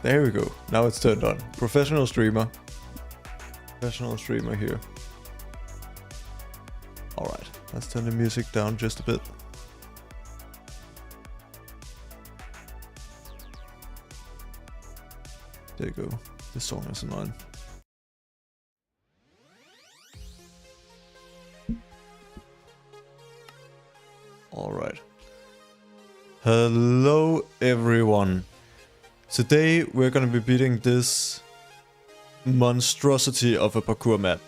There we go. Now it's turned on. Professional streamer. Professional streamer here. Alright, let's turn the music down just a bit. There you go. This song is annoying. Alright. Hello everyone. Today we're gonna be beating this monstrosity of a parkour map.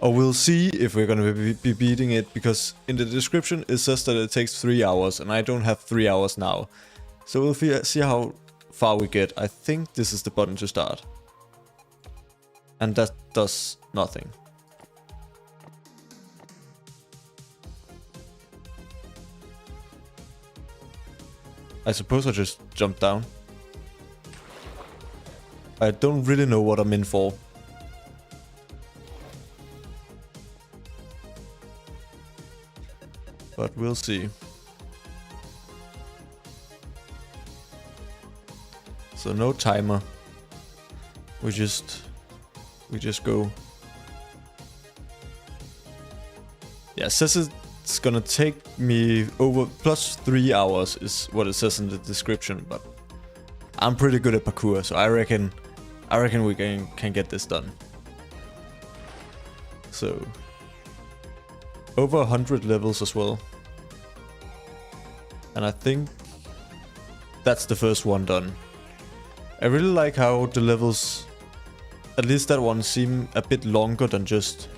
Or we'll see if we're gonna be beating it, because in the description it says that it takes 3 hours and I don't have 3 hours now. So we'll see how far we get. I think this is the button to start. And that does nothing. I suppose I just jumped down. I don't really know what I'm in for. But we'll see. So no timer. We just go. Yeah, it says it's gonna take me over plus 3 hours is what it says in the description, but I'm pretty good at parkour, so I reckon we can get this done. So over 100 levels as well. And I think that's the first one done. I really like how the levels, at least that one, seem a bit longer than just,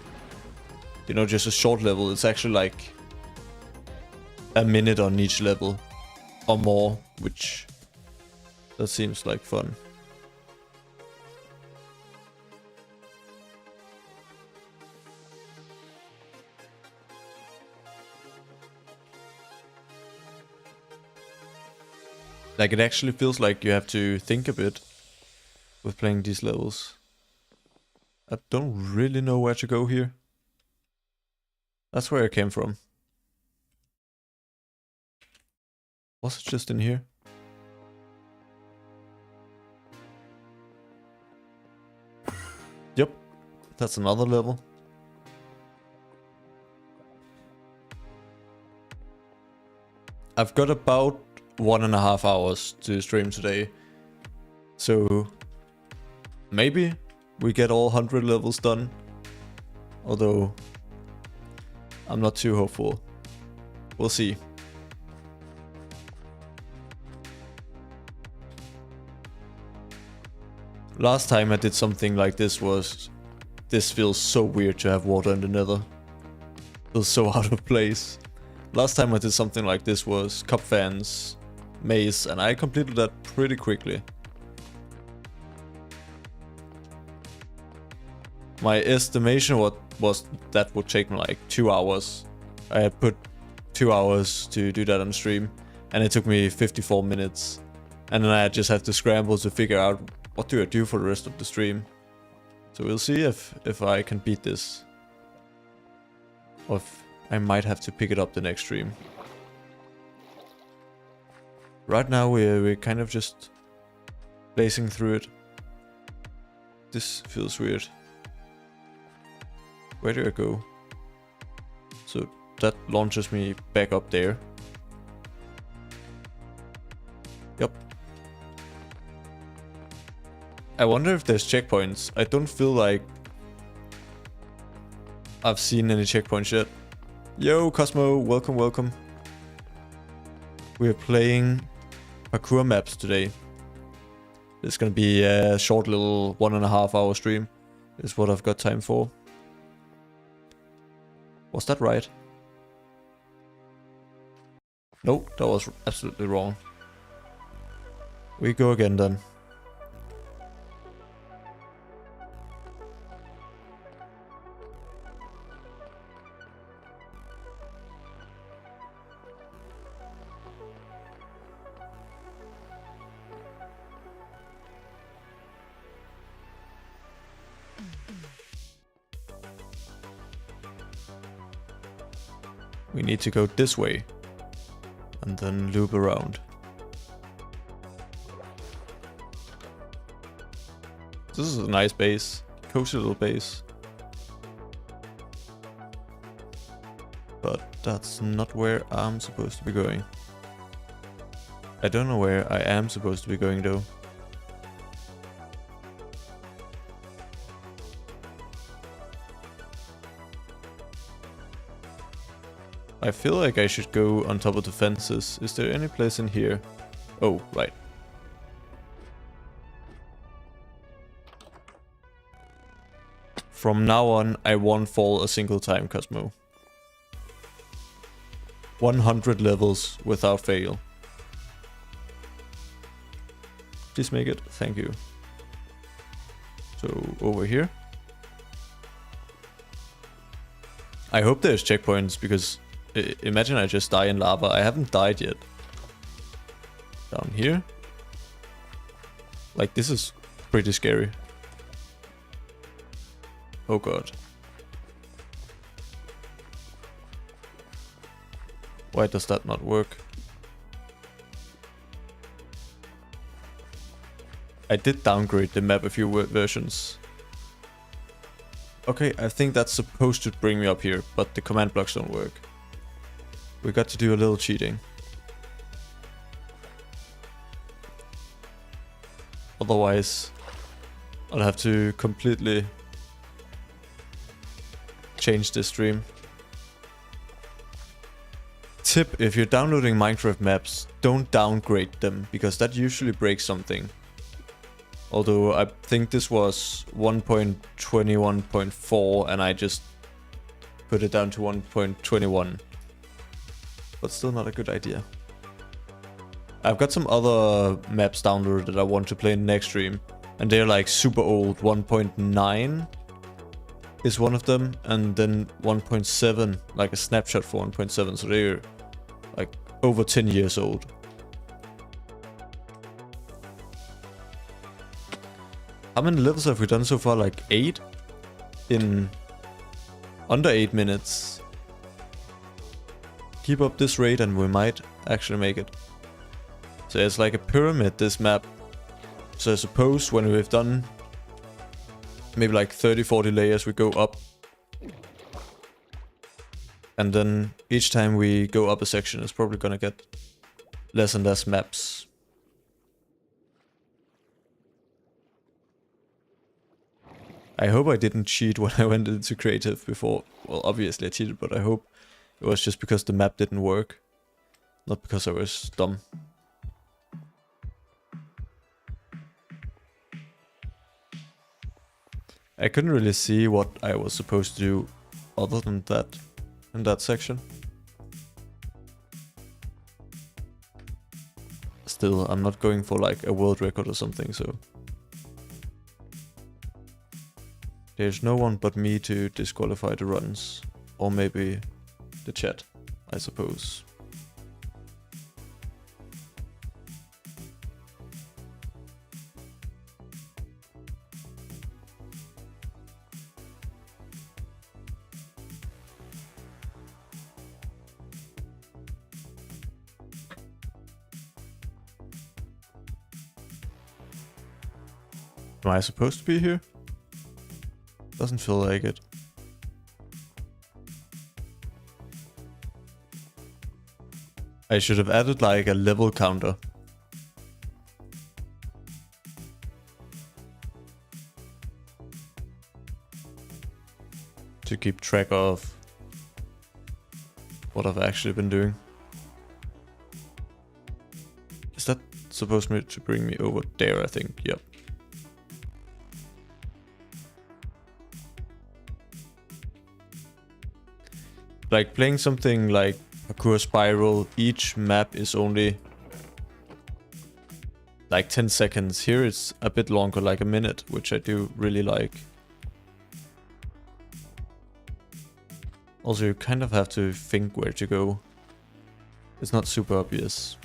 you know, just a short level. It's actually like a minute on each level or more, which that seems like fun. Like, it actually feels like you have to think a bit with playing these levels. I don't really know where to go here. That's where I came from. Was it just in here? Yep, that's another level. I've got about 1.5 hours to stream today, so maybe we get all 100 levels done, although I'm not too hopeful. We'll see. Last time I did something like this feels so weird to have water in the nether. Feels so out of place. Last time I did something like this was cup fans, maze, and I completed that pretty quickly. My estimation was that would take me like 2 hours. I had put 2 hours to do that on stream, and it took me 54 minutes. And then I just had to scramble to figure out what do I do for the rest of the stream. So we'll see if I can beat this, or if I might have to pick it up the next stream. Right now we're kind of just blazing through it. This feels weird. Where do I go? So that launches me back up there. Yep. I wonder if there's checkpoints. I don't feel like I've seen any checkpoints yet. Yo, Cosmo, welcome, welcome. We're playing parkour maps today. It's gonna be a short little 1.5 hour stream. Is what I've got time for. Was that right? Nope, that was absolutely wrong. We go again then. We need to go this way and then loop around. This is a nice base. Cozy little base. But that's not where I'm supposed to be going. I don't know where I am supposed to be going though. I feel like I should go on top of the fences. Is there any place in here? Oh, right. From now on, I won't fall a single time, Cosmo. 100 levels without fail. Please make it. Thank you. So, over here. I hope there's checkpoints, because imagine I just die in lava. I haven't died yet. Down here. Like, this is pretty scary. Oh god. Why does that not work? I did downgrade the map a few versions. Okay, I think that's supposed to bring me up here, but the command blocks don't work. We got to do a little cheating. Otherwise, I'll have to completely change this stream. Tip: if you're downloading Minecraft maps, don't downgrade them, because that usually breaks something. Although I think this was 1.21.4 and I just put it down to 1.21. But still not a good idea. I've got some other maps downloaded that I want to play in the next stream. And they're like super old. 1.9 is one of them. And then 1.7, like a snapshot for 1.7. So they're like over 10 years old. How many levels have we done so far? Like 8? In under 8 minutes. Keep up this rate and we might actually make it. So it's like a pyramid, this map. So I suppose when we've done maybe like 30-40 layers, we go up. And then each time we go up a section, it's probably gonna get less and less maps. I hope I didn't cheat when I went into creative before. Well, obviously I cheated, but I hope it was just because the map didn't work. Not because I was dumb. I couldn't really see what I was supposed to do other than that in that section. Still, I'm not going for like a world record or something, so... There's no one but me to disqualify the runs. Or maybe the chat, I suppose. Am I supposed to be here? Doesn't feel like it. I should have added like a level counter. To keep track of what I've actually been doing. Is that supposed to bring me over there, I think? Yep. Like playing something like Parkour Spiral, each map is only like 10 seconds. Here it's a bit longer, like a minute, which I do really like. Also, you kind of have to think where to go. It's not super obvious.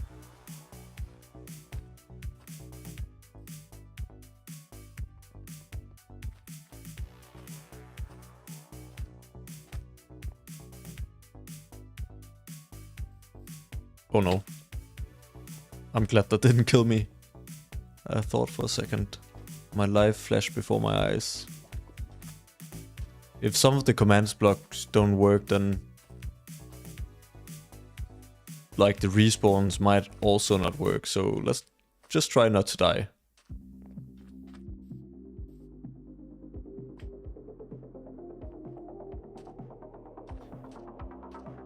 Oh no. I'm glad that didn't kill me. I thought for a second My life flashed before my eyes. If some of the commands blocks don't work, then like the respawns might also not work, so let's just try not to die.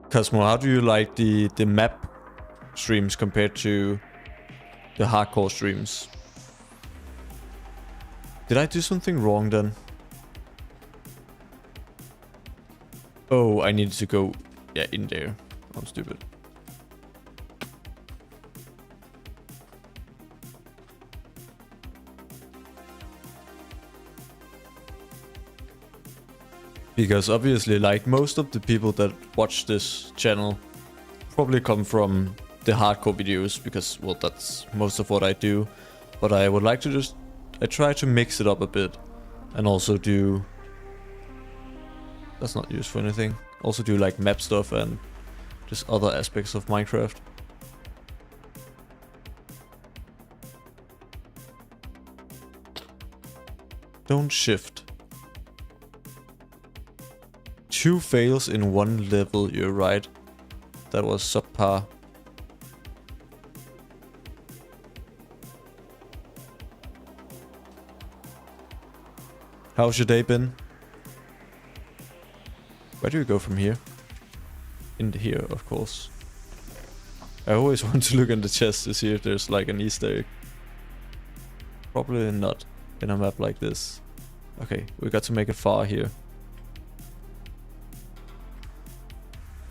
Cosmo, how do you like the map streams compared to the hardcore streams? Did I do something wrong then? Oh, I needed to go, yeah, in there. I'm stupid. Because obviously, like, most of the people that watch this channel probably come from the hardcore videos, because, well, that's most of what I do. But I would like to just, I try to mix it up a bit, and also do, that's not used for anything, also do like map stuff and just other aspects of Minecraft. Don't shift. 2 fails in 1 level, you're right. That was subpar. How's your day been? Where do we go from here? In here, of course. I always want to look in the chest to see if there's like an Easter egg. Probably not in a map like this. Okay, we got to make it far here.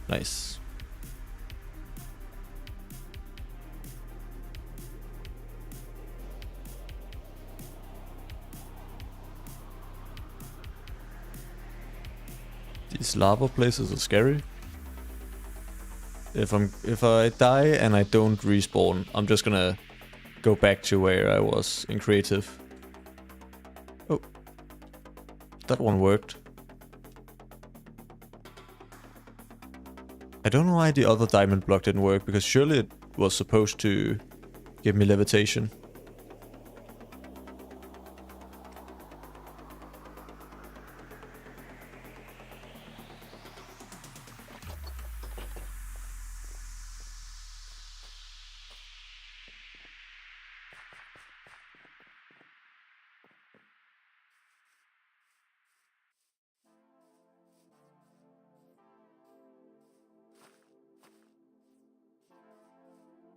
Nice. These lava places are scary. If I die and I don't respawn, I'm just gonna go back to where I was in creative. Oh, that one worked. I don't know why the other diamond block didn't work, because surely it was supposed to give me levitation.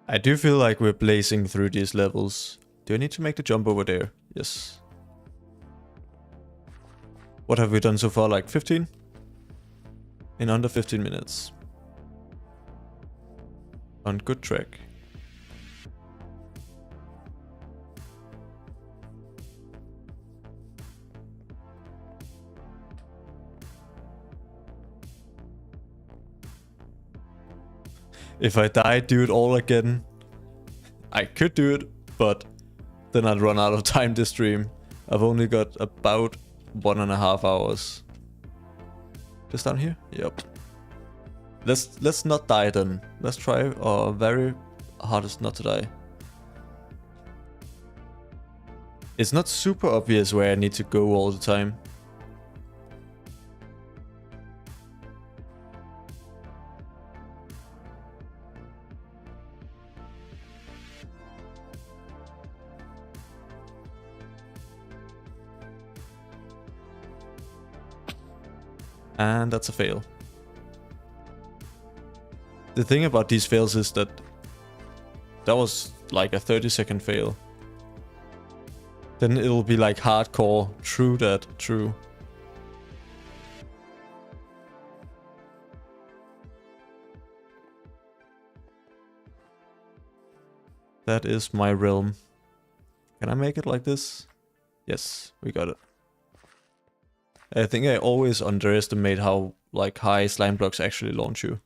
I do feel like we're blazing through these levels. Do I need to make the jump over there? Yes. What have we done so far? Like 15? In under 15 minutes. On good track. If I die, do it all again. I could do it, but then I'd run out of time to stream. I've only got about 1.5 hours. Just down here? Yep. Let's not die then. Let's try our very hardest not to die. It's not super obvious where I need to go all the time. And that's a fail. The thing about these fails is that that was like a 30-second fail. Then it'll be like hardcore, true that, true. That is my realm. Can I make it like this? Yes, we got it. I think I always underestimate how like high slime blocks actually launch you.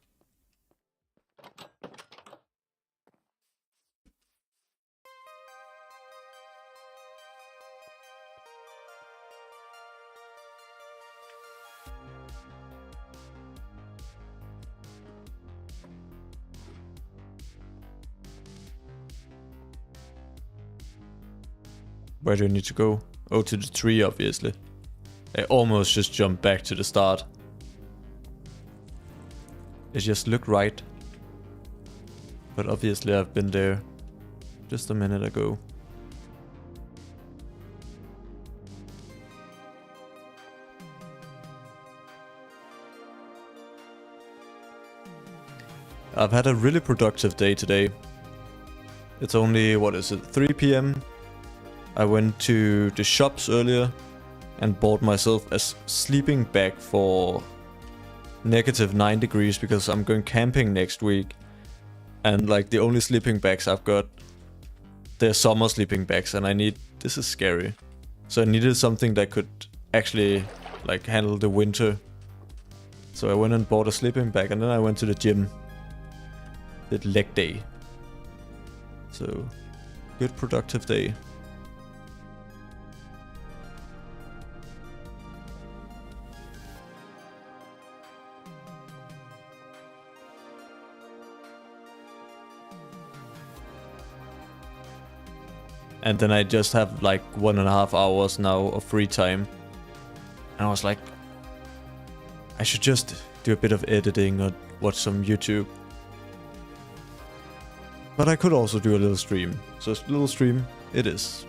Where do I need to go? Oh, to the tree, obviously. I almost just jumped back to the start. It just looked right. But obviously I've been there just a minute ago. I've had a really productive day today. It's only, what is it, 3 PM? I went to the shops earlier and bought myself a sleeping bag for -9 degrees because I'm going camping next week. And like the only sleeping bags I've got, they're summer sleeping bags, and this is scary. So I needed something that could actually like handle the winter. So I went and bought a sleeping bag, and then I went to the gym. Did leg day. So good productive day. And then I just have like 1.5 hours now of free time. And I was like, I should just do a bit of editing or watch some YouTube. But I could also do a little stream. So a little stream it is.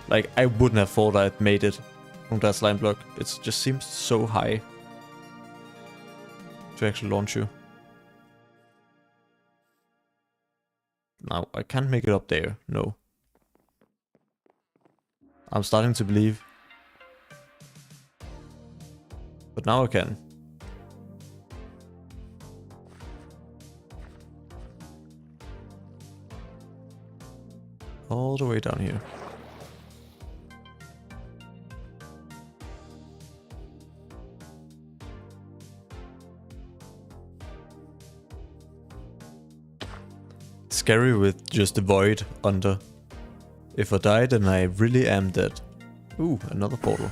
Like, I wouldn't have thought I'd made it from that slime block. It just seems so high to actually launch you. Now, I can't make it up there. No. I'm starting to believe. But now I can. All the way down here. Scary with just the void under. If I die, then I really am dead. Ooh, another portal.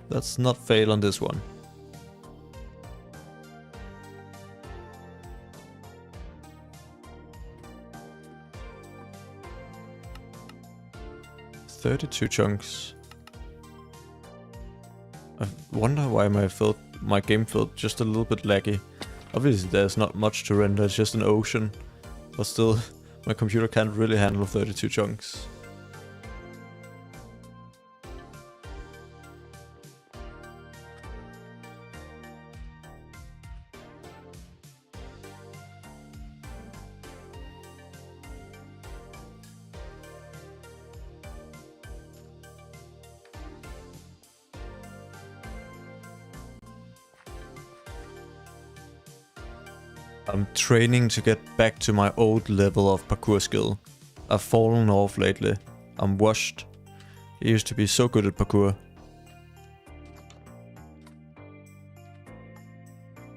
Let's not fail on this one. "32 chunks. I wonder why my game felt just a little bit laggy. Obviously there's not much to render, it's just an ocean. But still, my computer can't really handle 32 chunks. I'm training to get back to my old level of parkour skill. I've fallen off lately. I'm washed. I used to be so good at parkour.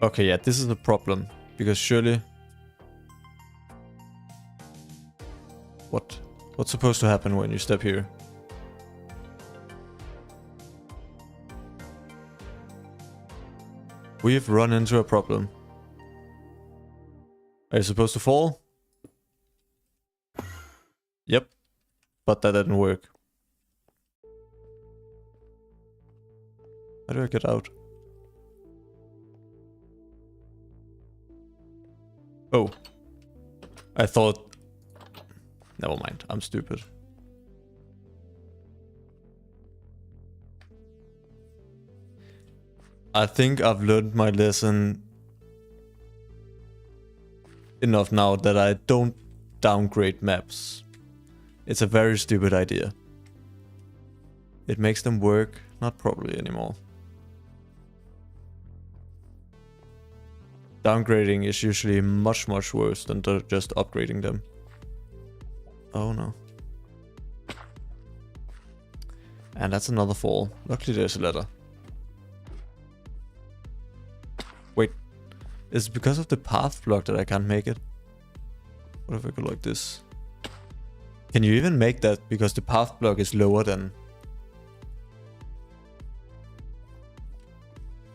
Okay, yeah, this is the problem. Because surely... What's supposed to happen when you step here? We've run into a problem. Are you supposed to fall? Yep. But that didn't work. How do I get out? Oh. I thought... Never mind, I'm stupid. I think I've learned my lesson enough now that I don't downgrade maps. It's a very stupid idea. It makes them work not properly anymore. Downgrading is usually much worse than just upgrading them. Oh no. And that's another fall. Luckily there's a ladder. Wait. Is it because of the path block that I can't make it? What if I go like this? Can you even make that? Because the path block is lower than...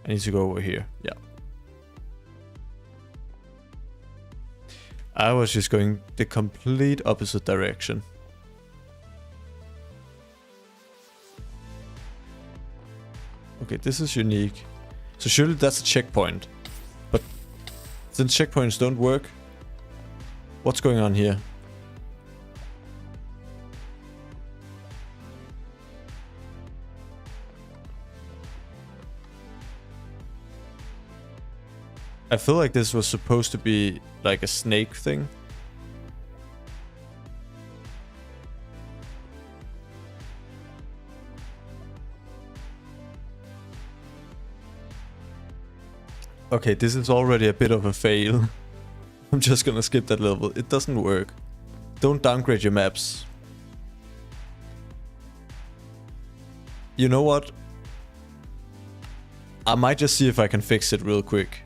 I need to go over here. Yeah. I was just going the complete opposite direction. Okay, this is unique. So surely that's a checkpoint. But since checkpoints don't work, what's going on here? I feel like this was supposed to be like a snake thing. Okay, this is already a bit of a fail. I'm just gonna skip that level. It doesn't work. Don't downgrade your maps. You know what? I might just see if I can fix it real quick.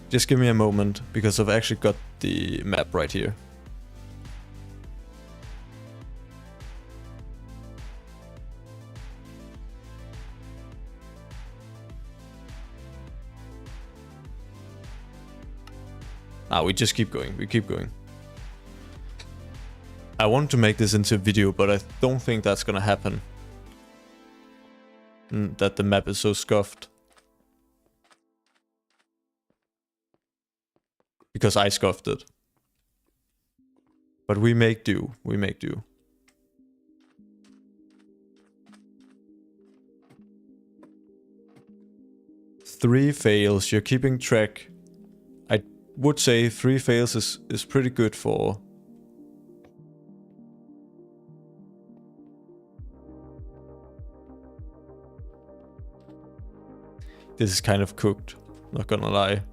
Just give me a moment, because I've actually got the map right here. Ah, we just keep going, we keep going. I want to make this into a video, but I don't think that's gonna happen. That the map is so scuffed. Because I scuffed it. But we make do, we make do. Three fails, you're keeping track. I would say 3 fails is pretty good for... This is kind of cooked, not gonna lie.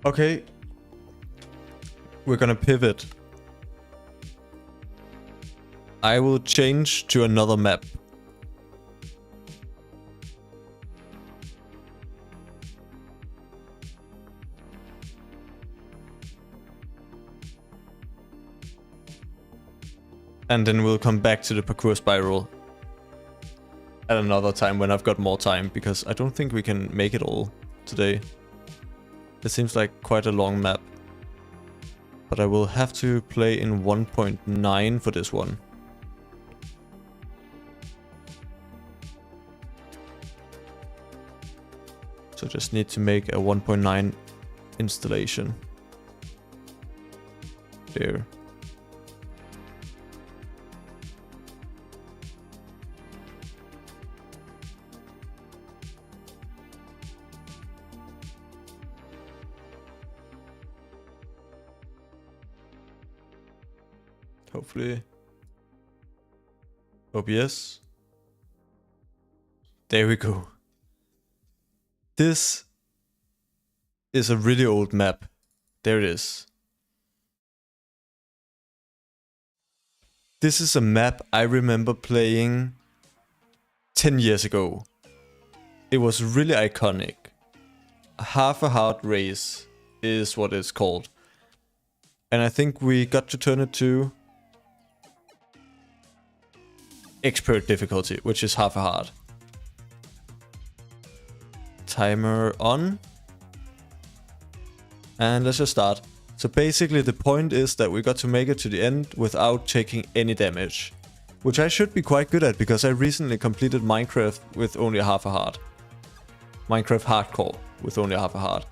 Okay. We're gonna pivot. I will change to another map. And then we'll come back to the parkour spiral at another time when I've got more time, because I don't think we can make it all today. It seems like quite a long map. But I will have to play in 1.9 for this one. So just need to make a 1.9 installation. There. Hopefully. OBS. There we go. This is a really old map. There it is. This is a map I remember playing 10 years ago. It was really iconic. Half a Heart Race is what it's called. And I think we got to turn it to expert difficulty, which is half a heart. Timer on. And let's just start. So basically the point is that we got to make it to the end without taking any damage. Which I should be quite good at, because I recently completed Minecraft with only a half a heart. Minecraft Hardcore with only a half a heart.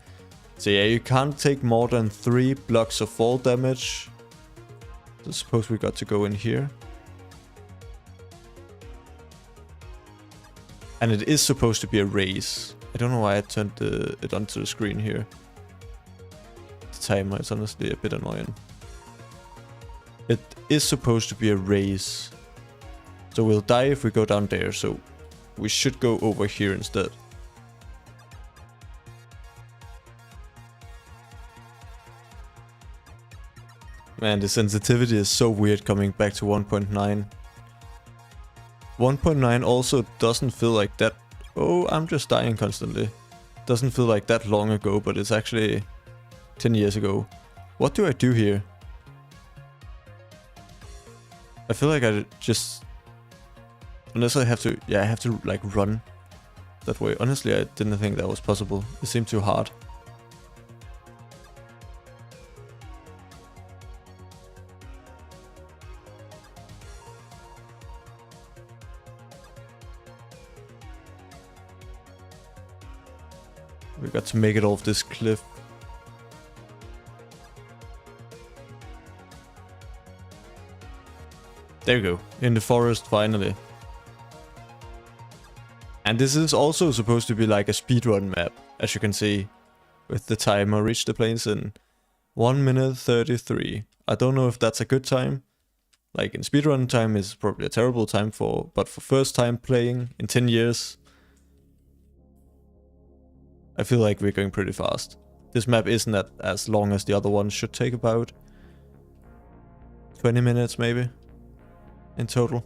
So yeah, you can't take more than 3 blocks of fall damage. So suppose we got to go in here. And it is supposed to be a race. I don't know why I turned it onto the screen here. The timer is honestly a bit annoying. It is supposed to be a race. So we'll die if we go down there. So we should go over here instead. Man, the sensitivity is so weird coming back to 1.9. 1.9 also doesn't feel like that. Oh, I'm just dying constantly. Doesn't feel like that long ago, but it's actually 10 years ago. What do I do here? I feel like I just... Unless I have to... Yeah, I have to like run that way. Honestly, I didn't think that was possible. It seemed too hard. We got to make it off this cliff. There you go. In the forest, finally. And this is also supposed to be like a speedrun map, as you can see. With the timer, reach the plains in 1 minute 33. I don't know if that's a good time. Like in speedrun time is probably a terrible time but for first time playing in 10 years, I feel like we're going pretty fast. This map isn't as long as the other ones, should take about 20 minutes maybe in total.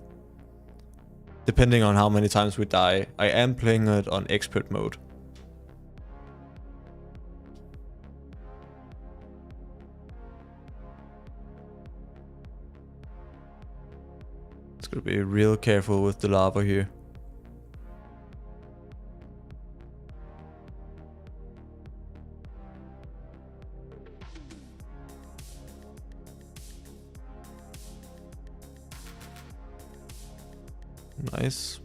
Depending on how many times we die. I am playing it on expert mode. It's gonna be real careful with the lava here. Nice.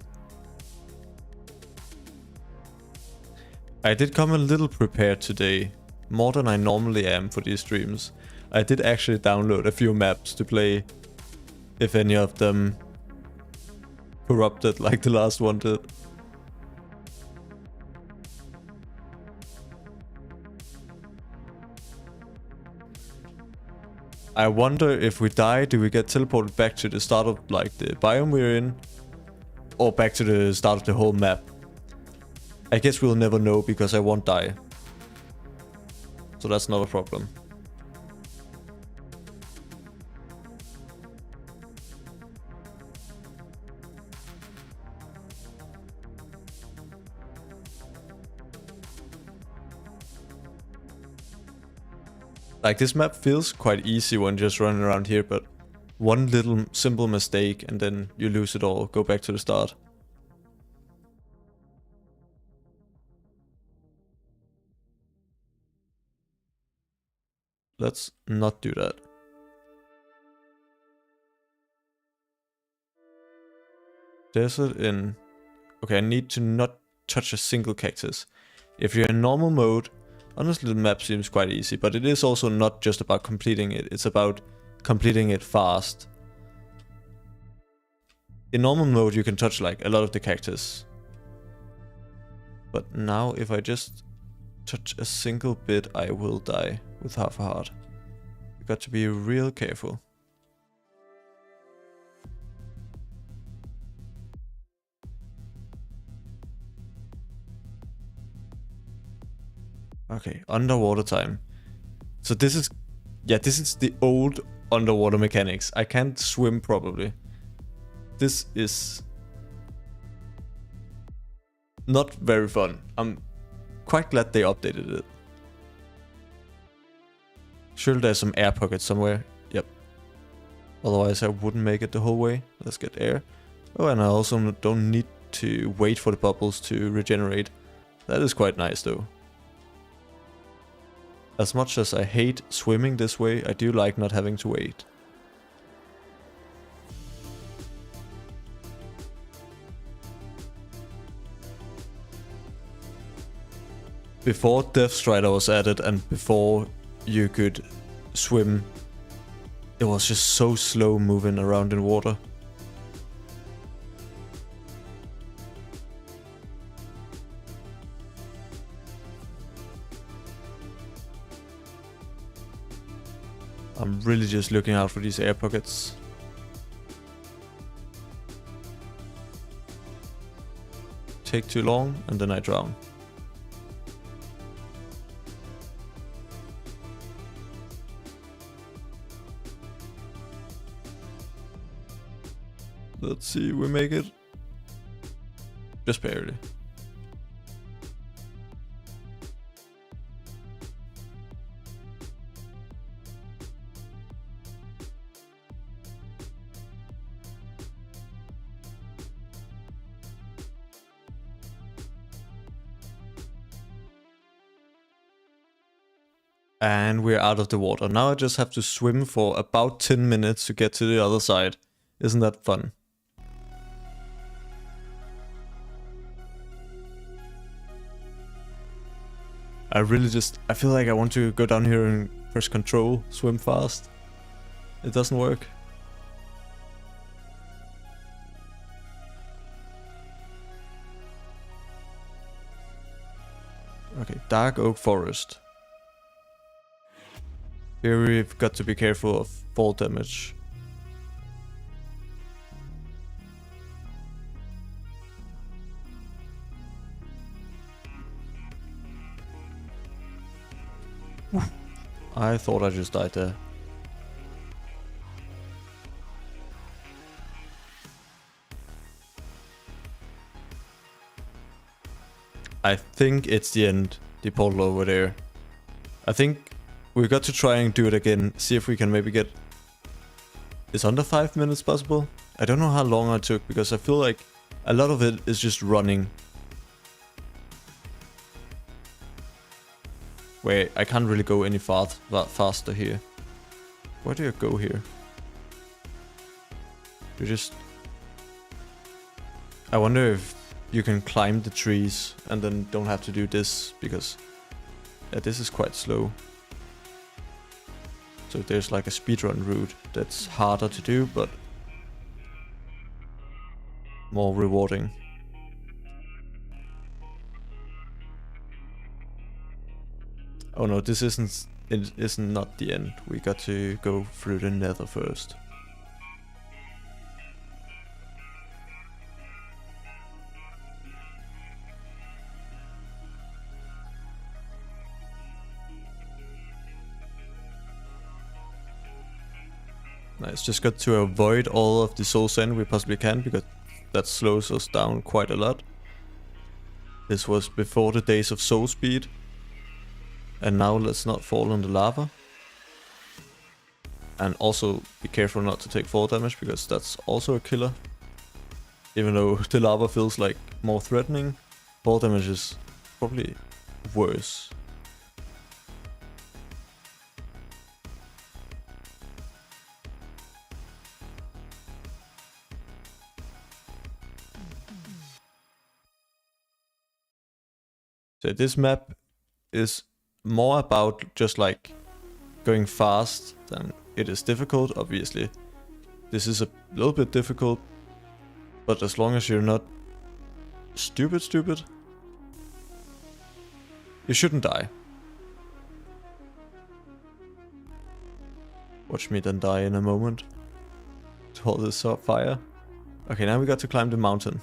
I did come a little prepared today, more than I normally am for these streams. I did actually download a few maps to play, if any of them corrupted like the last one did. I wonder if we die, do we get teleported back to the start of like the biome we're in? Or back to the start of the whole map. I guess we'll never know because I won't die. So that's not a problem. Like this map feels quite easy when just running around here, but one little simple mistake and then you lose it all, go back to the start. Let's not do that. Desert in... Okay, I need to not touch a single cactus. If you're in normal mode, honestly the map seems quite easy, but it is also not just about completing it, it's about completing it fast. In normal mode you can touch like a lot of the cactus. But now if I just touch a single bit I will die with half a heart. You got to be real careful. Okay, underwater time. So this is... Yeah, this is the old underwater mechanics. I can't swim probably. This is... not very fun. I'm quite glad they updated it. Surely there's some air pockets somewhere. Yep. Otherwise I wouldn't make it the whole way. Let's get air. Oh, and I also don't need to wait for the bubbles to regenerate. That is quite nice though. As much as I hate swimming this way, I do like not having to wait. Before Death Strider was added and before you could swim, it was just so slow moving around in water. I'm really just looking out for these air pockets. Take too long and then I drown. Let's see, we make it. Just barely. And we're out of the water. Now I just have to swim for about 10 minutes to get to the other side. Isn't that fun? I feel like I want to go down here and press control, swim fast. It doesn't work. Okay, dark oak forest. Here we've got to be careful of fall damage. I thought I just died there. I think it's the end, the portal over there. I think we got to try and do it again, see if we can maybe get... Is under 5 minutes possible? I don't know how long I took, because I feel like a lot of it is just running. Wait, I can't really go any faster here. Where do you go here? You just... I wonder if you can climb the trees and then don't have to do this, because this is quite slow. So there's like a speedrun route that's harder to do, but more rewarding. Oh no, this isn't not the end. We got to go through the nether first. Nice, just got to avoid all of the soul sand we possibly can, because that slows us down quite a lot. This was before the days of soul speed. And now let's not fall in the lava. And also be careful not to take fall damage, because that's also a killer. Even though the lava feels like more threatening, fall damage is probably worse. So this map is more about just like going fast than it is difficult, obviously. This is a little bit difficult, but as long as you're not stupid, you shouldn't die. Watch me then die in a moment to hold this fire. Okay, now we got to climb the mountain.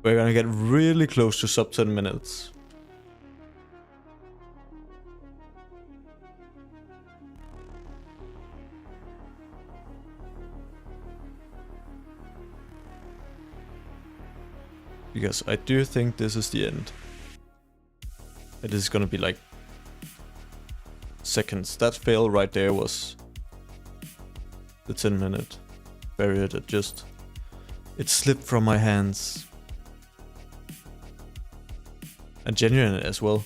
We're gonna get really close to sub 10 minutes. Because I do think this is the end. It is gonna be like seconds. That fail right there was the 10-minute barrier that just... It slipped from my hands. And genuine as well.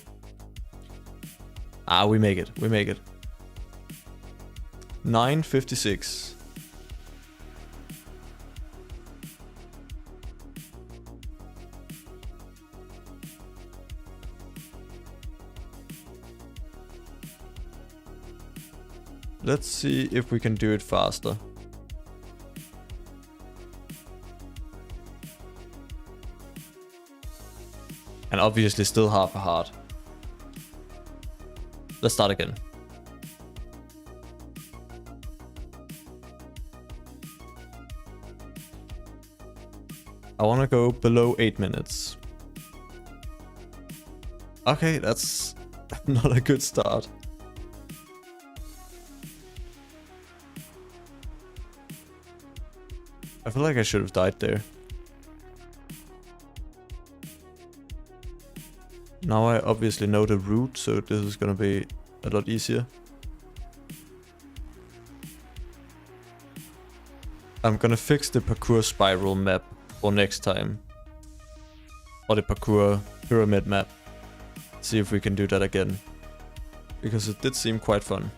Ah, we make it. We make it. 9:56. Let's see if we can do it faster. And obviously still half a heart. Let's start again. I want to go below 8 minutes. Okay, that's not a good start. I feel like I should have died there. Now I obviously know the route, so this is gonna be a lot easier. I'm gonna fix the parkour spiral map for next time. Or the parkour pyramid map. See if we can do that again. Because it did seem quite fun.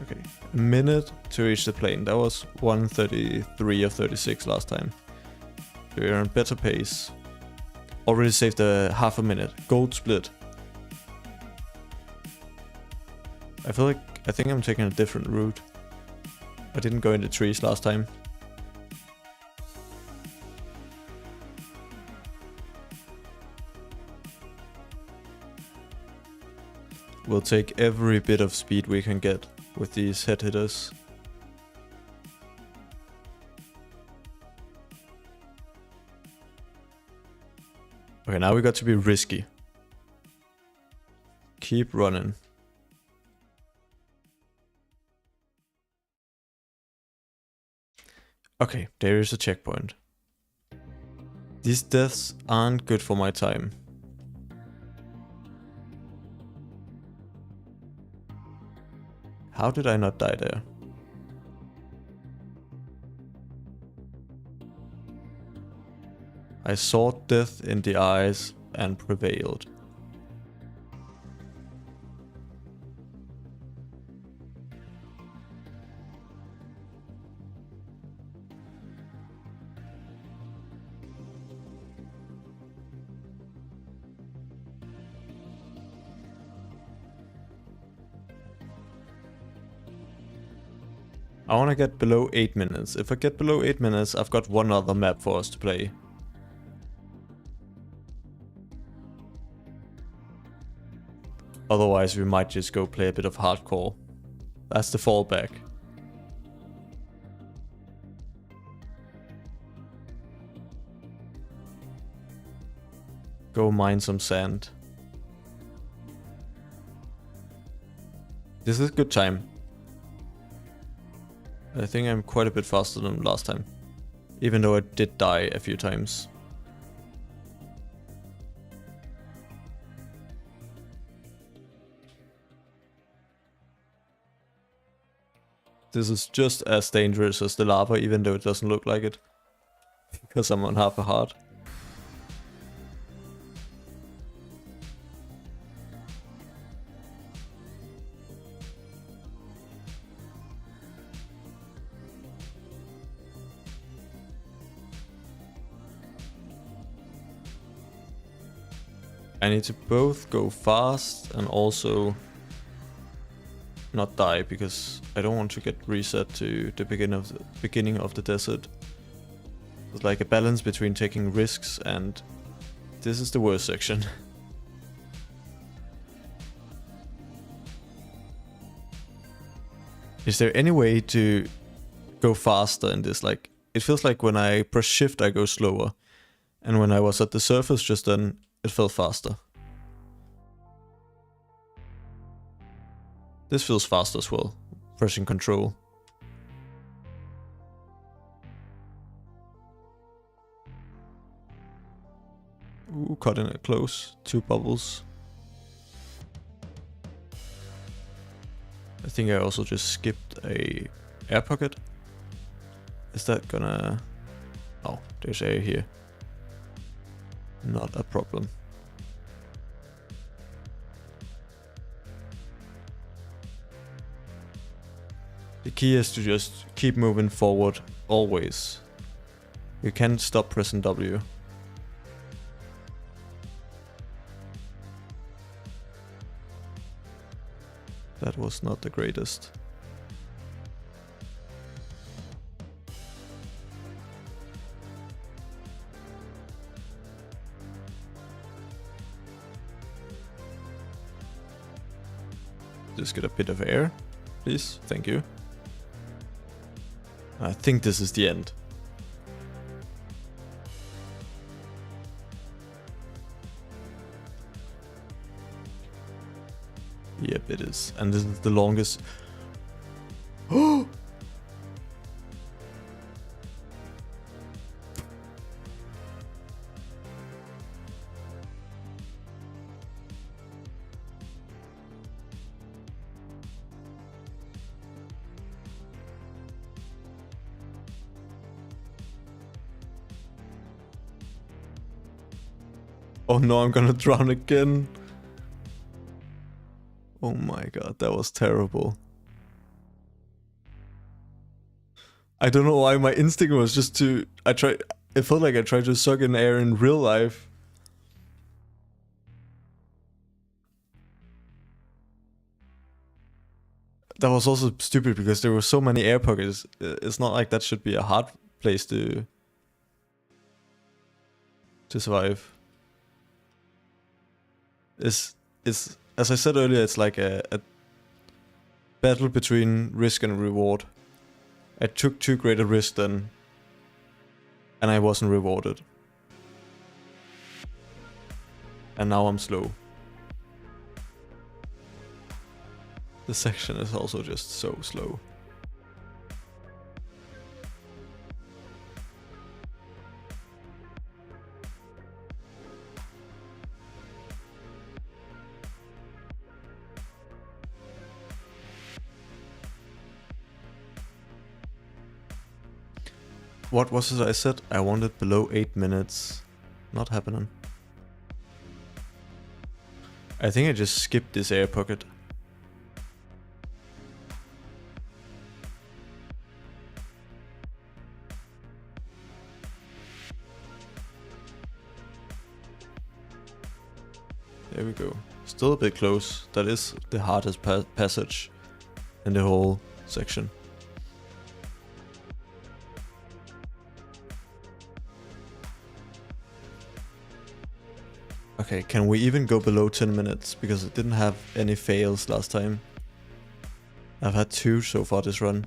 Okay, a minute to reach the plane. That was 1:33 or 36 last time. We're on better pace. Already saved a half a minute. Gold split. I think I'm taking a different route. I didn't go into trees last time. We'll take every bit of speed we can get with these head hitters. Okay, now we got to be risky. Keep running. Okay, there is a checkpoint. These deaths aren't good for my time. How did I not die there? I saw death in the eyes and prevailed. I want to get below 8 minutes. If I get below 8 minutes, I've got one other map for us to play. Otherwise, we might just go play a bit of hardcore. That's the fallback. Go mine some sand. This is a good time. I think I'm quite a bit faster than last time. Even though I did die a few times. This is just as dangerous as the lava, even though it doesn't look like it. Because I'm on half a heart. I need to both go fast and also not die, because I don't want to get reset to the beginning of the desert. It's like a balance between taking risks, and this is the worst section. Is there any way to go faster in this? Like, it feels like when I press shift I go slower, and when I was at the surface just then it felt faster. This feels fast as well, pressing control. Ooh, cutting it close. 2 bubbles. I think I also just skipped a air pocket. Is that gonna... Oh, there's air here. Not a problem. The key is to just keep moving forward, always. You can't stop pressing W. That was not the greatest. Just get a bit of air, please. Thank you. I think this is the end. Yep, it is. And this is the longest. Oh no, I'm gonna drown again. Oh my god, that was terrible. I don't know why my instinct was just to... It felt like I tried to suck in air in real life. That was also stupid because there were so many air pockets. It's not like that should be a hard place to survive. It's as I said earlier, it's like a battle between risk and reward. I took too great a risk then, and I wasn't rewarded. And now I'm slow. The section is also just so slow. What was it I said? I wanted below 8 minutes. Not happening. I think I just skipped this air pocket. There we go. Still a bit close. That is the hardest passage in the whole section. Okay, can we even go below 10 minutes? Because it didn't have any fails last time. I've had 2 so far this run.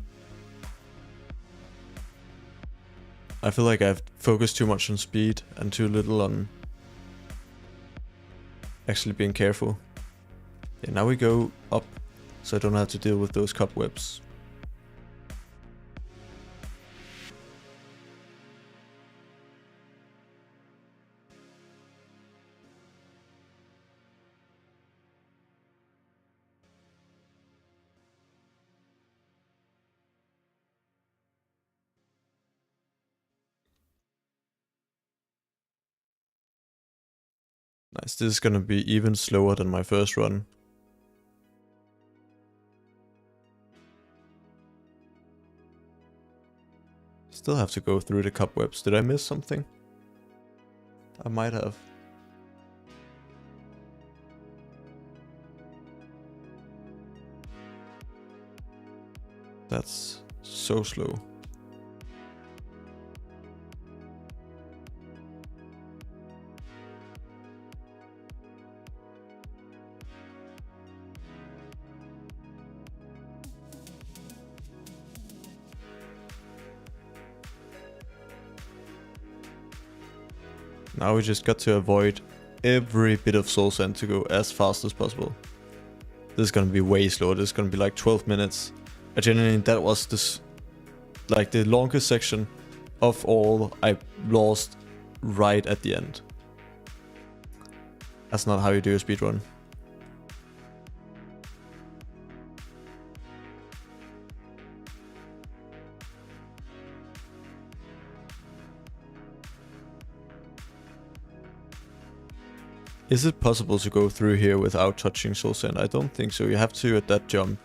I feel like I've focused too much on speed and too little on actually being careful. Yeah, now we go up, so I don't have to deal with those cobwebs. Nice, this is gonna be even slower than my first run. Still have to go through the cobwebs. Did I miss something? I might have. That's so slow. Now we just got to avoid every bit of soul sand to go as fast as possible. This is gonna be way slower. This is gonna be like 12 minutes. Genuinely, that was this, like the longest section of all I lost right at the end. That's not how you do a speedrun. Is it possible to go through here without touching soul sand? I don't think so. You have to at that jump.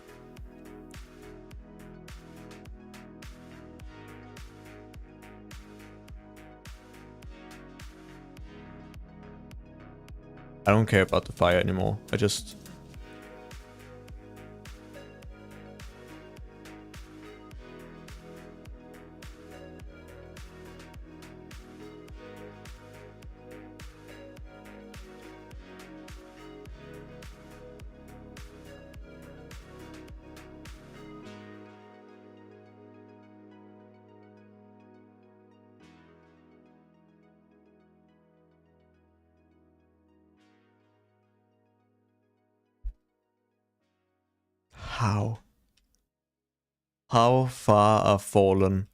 I don't care about the fire anymore. I just... How? How far I've fallen.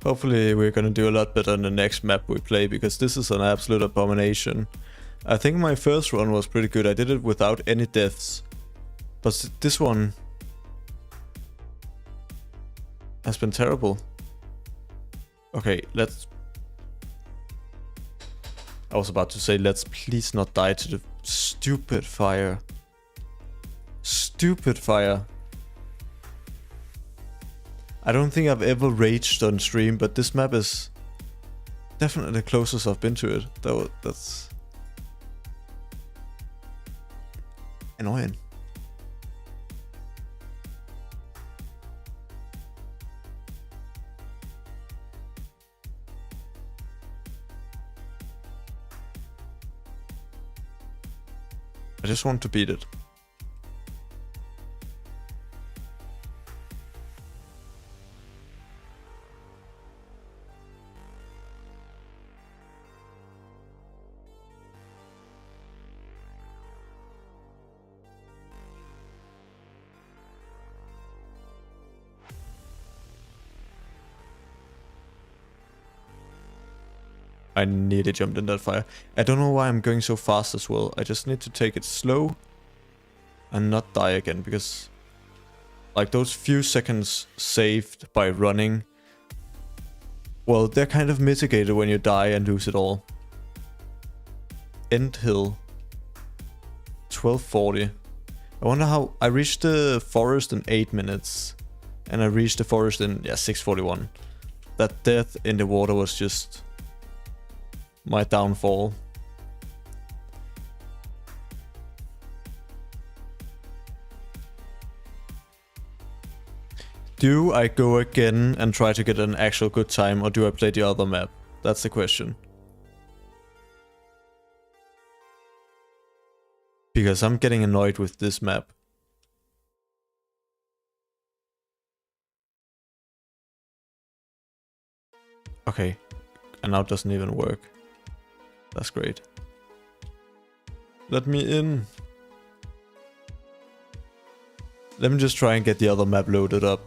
Hopefully we're gonna do a lot better in the next map we play, because this is an absolute abomination. I think my first run was pretty good. I did it without any deaths. But this one has been terrible. Okay, let's... I was about to say, let's please not die to the stupid fire. Stupid fire. I don't think I've ever raged on stream, but this map is definitely the closest I've been to it. That's annoying. I just want to beat it. I nearly jumped in that fire. I don't know why I'm going so fast as well. I just need to take it slow and not die again, because like those few seconds saved by running, well, they're kind of mitigated when you die and lose it all. End hill. 12:40. I wonder how... I reached the forest in 8 minutes. And I reached the forest in, 6:41. That death in the water was just my downfall. Do I go again and try to get an actual good time, or do I play the other map? That's the question. Because I'm getting annoyed with this map. Okay, and now it doesn't even work. That's great. Let me in. Let me just try and get the other map loaded up.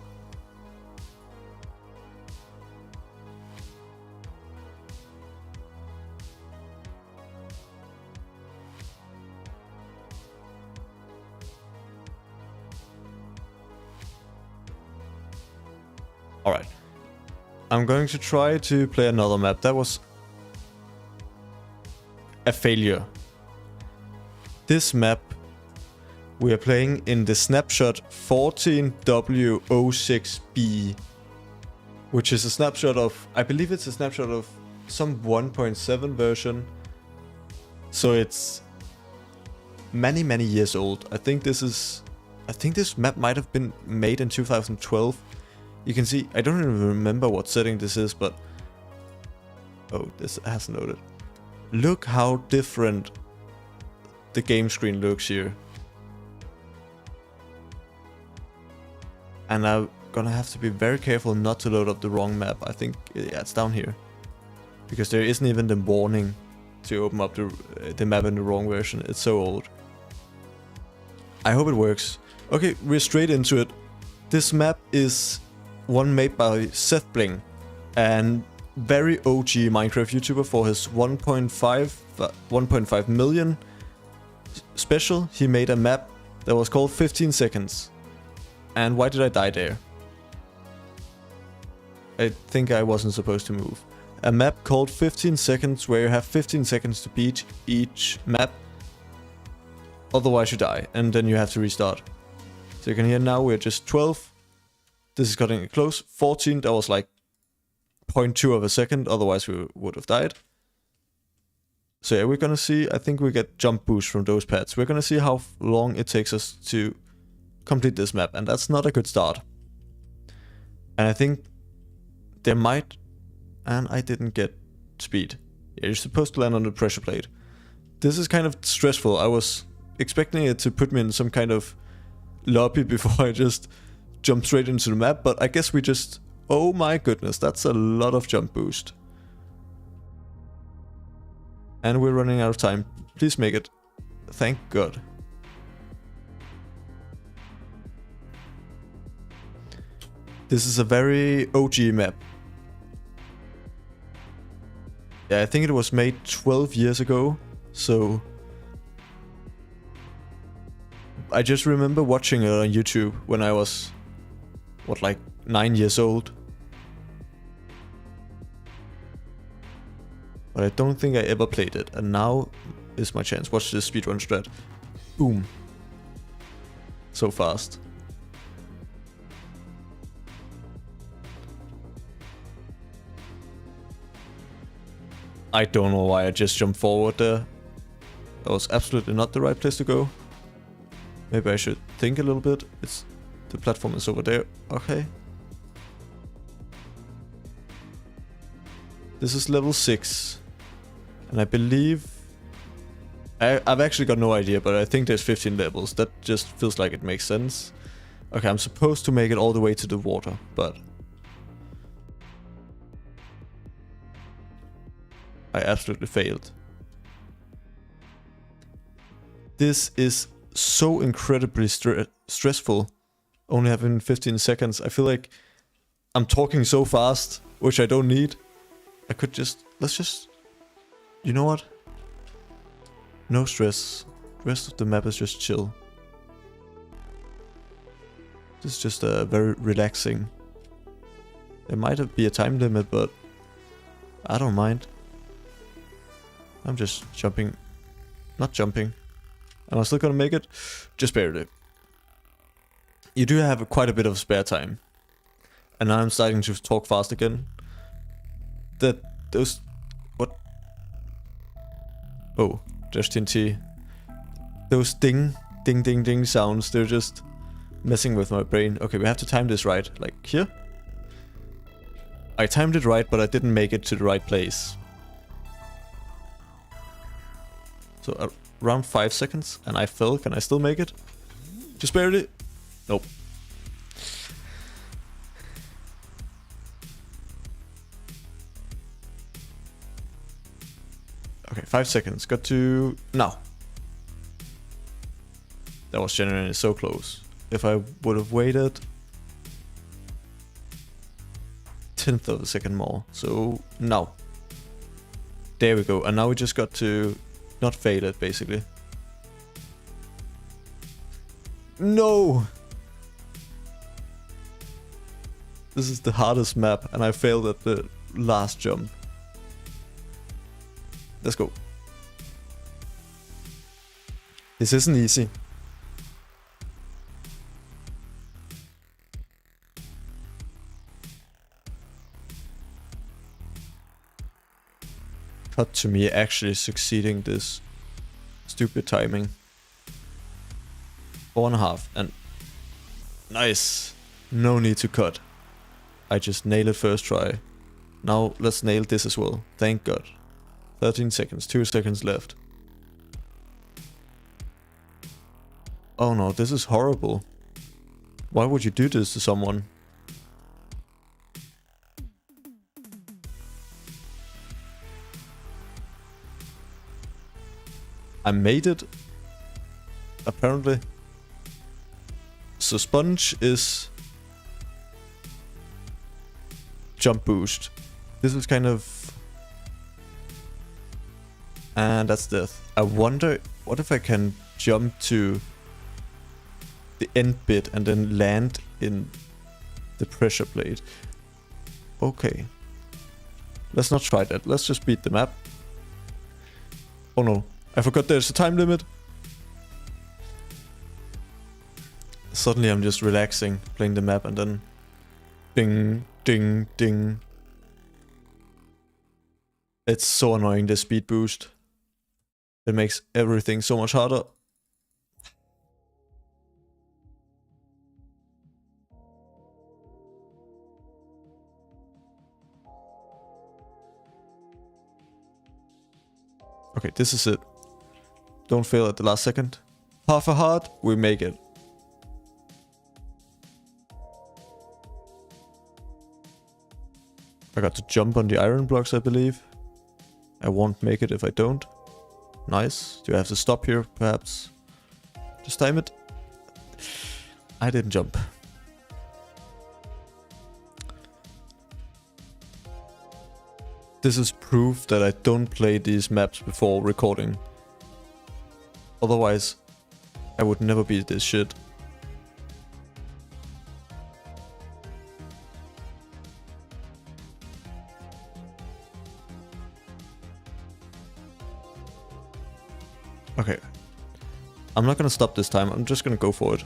Alright. I'm going to try to play another map. That was a failure. This map we are playing in the snapshot 14W06B, which is a snapshot of, I believe it's a snapshot of some 1.7 version. So it's many years old. I think this map might have been made in 2012. You can see, I don't even remember what setting this is, but oh, this hasn't loaded. Look how different the game screen looks here. And I'm gonna have to be very careful not to load up the wrong map. I think, yeah, it's down here. Because there isn't even the warning to open up the map in the wrong version. It's so old. I hope it works. Okay, we're straight into it. This map is one made by Seth Bling, and very OG Minecraft YouTuber. For his 1.5 million special, he made a map that was called 15 seconds. And why did I die there? I think I wasn't supposed to move. A map called 15 seconds, where you have 15 seconds to beat each map. Otherwise you die, and then you have to restart. So you can hear now we're just 12. This is cutting it close. 14, that was like 0.2 of a second, otherwise we would have died. So yeah, we're gonna see, I think we get jump boost from those pads. We're gonna see how long it takes us to complete this map, and that's not a good start. And I think there might, and I didn't get speed. Yeah, you're supposed to land on the pressure plate. This is kind of stressful. I was expecting it to put me in some kind of lobby before I just jump straight into the map, but I guess we just, oh my goodness, that's a lot of jump boost. And we're running out of time. Please make it. Thank God. This is a very OG map. Yeah, I think it was made 12 years ago, so I just remember watching it on YouTube when I was, what, like 9 years old. But I don't think I ever played it, and now is my chance. Watch this speedrun strat. Boom. So fast. I don't know why I just jumped forward there. That was absolutely not the right place to go. Maybe I should think a little bit. The platform is over there. Okay. This is level 6. And I believe... I've actually got no idea, but I think there's 15 levels. That just feels like it makes sense. Okay, I'm supposed to make it all the way to the water, but... I absolutely failed. This is so incredibly stressful. Only having 15 seconds. I feel like I'm talking so fast, which I don't need. I could just... Let's just... You know what? No stress. The rest of the map is just chill. This is just very relaxing. There might be a time limit, but I don't mind. I'm just jumping. Not jumping. Am I still gonna make it? Just barely. You do have quite a bit of spare time. And now I'm starting to talk fast again. Those... What? Oh, just TNT. Those ding, ding, ding, ding sounds, they're just messing with my brain. Okay, we have to time this right. Like here. I timed it right, but I didn't make it to the right place. So around 5 seconds, and I fell. Can I still make it? Just barely. Nope. Okay, 5 seconds. Got to... Now. That was genuinely so close. If I would have waited... 1/10 of a second more. So, now. There we go. And now we just got to... Not fail it, basically. No! This is the hardest map, and I failed at the last jump. Let's go. This isn't easy. Cut to me actually succeeding this stupid timing. 4.5 and nice. No need to cut. I just nailed it first try. Now let's nail this as well. Thank God. 13 seconds, 2 seconds left. Oh no, this is horrible. Why would you do this to someone? I made it. Apparently. So sponge is jump boost. This is kind of... And that's death. I wonder, what if I can jump to the end bit and then land in the pressure plate? Okay. Let's not try that. Let's just beat the map. Oh no. I forgot there's a time limit. Suddenly I'm just relaxing, playing the map, and then... Ding, ding, ding. It's so annoying, this speed boost. It makes everything so much harder. Okay, this is it. Don't fail at the last second. Half a heart, we make it. I got to jump on the iron blocks, I believe. I won't make it if I don't. Nice. Do I have to stop here, perhaps? Just time it. I didn't jump. This is proof that I don't play these maps before recording. Otherwise, I would never beat this shit. Okay. I'm not gonna stop this time, I'm just gonna go for it.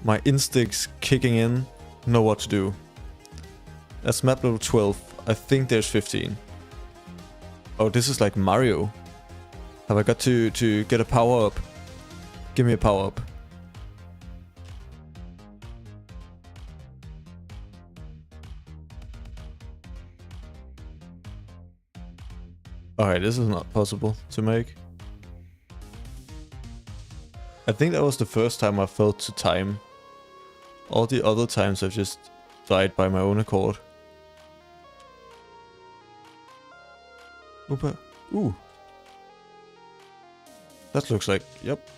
My instincts kicking in, know what to do. That's map level 12. I think there's 15. Oh, this is like Mario. Have I got to get a power up? Give me a power up. Alright, this is not possible to make. I think that was the first time I felt to time. All the other times I've just died by my own accord. Oopa. Ooh. That looks like, yep.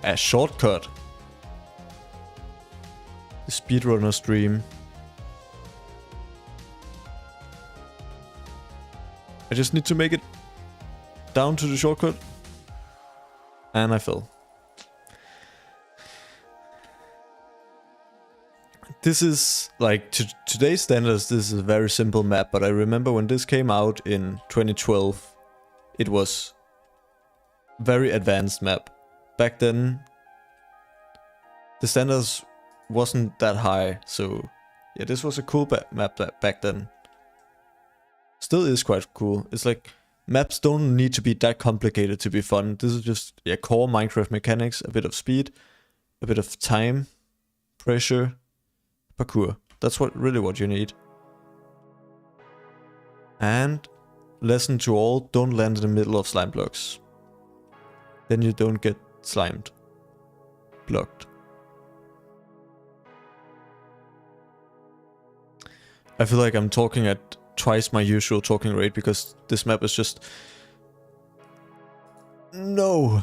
A shortcut. The speedrunner's dream. I just need to make it down to the shortcut. And I fell. This is, like, to today's standards, this is a very simple map, but I remember when this came out in 2012, it was very advanced map. Back then, the standards wasn't that high, so yeah, this was a cool map back then. Still is quite cool. It's like, maps don't need to be that complicated to be fun. This is just, yeah, core Minecraft mechanics, a bit of speed, a bit of time, pressure, parkour. That's really what you need. And lesson to all, don't land in the middle of slime blocks. Then you don't get slimed. Blocked. I feel like I'm talking at twice my usual talking rate because this map is just... No!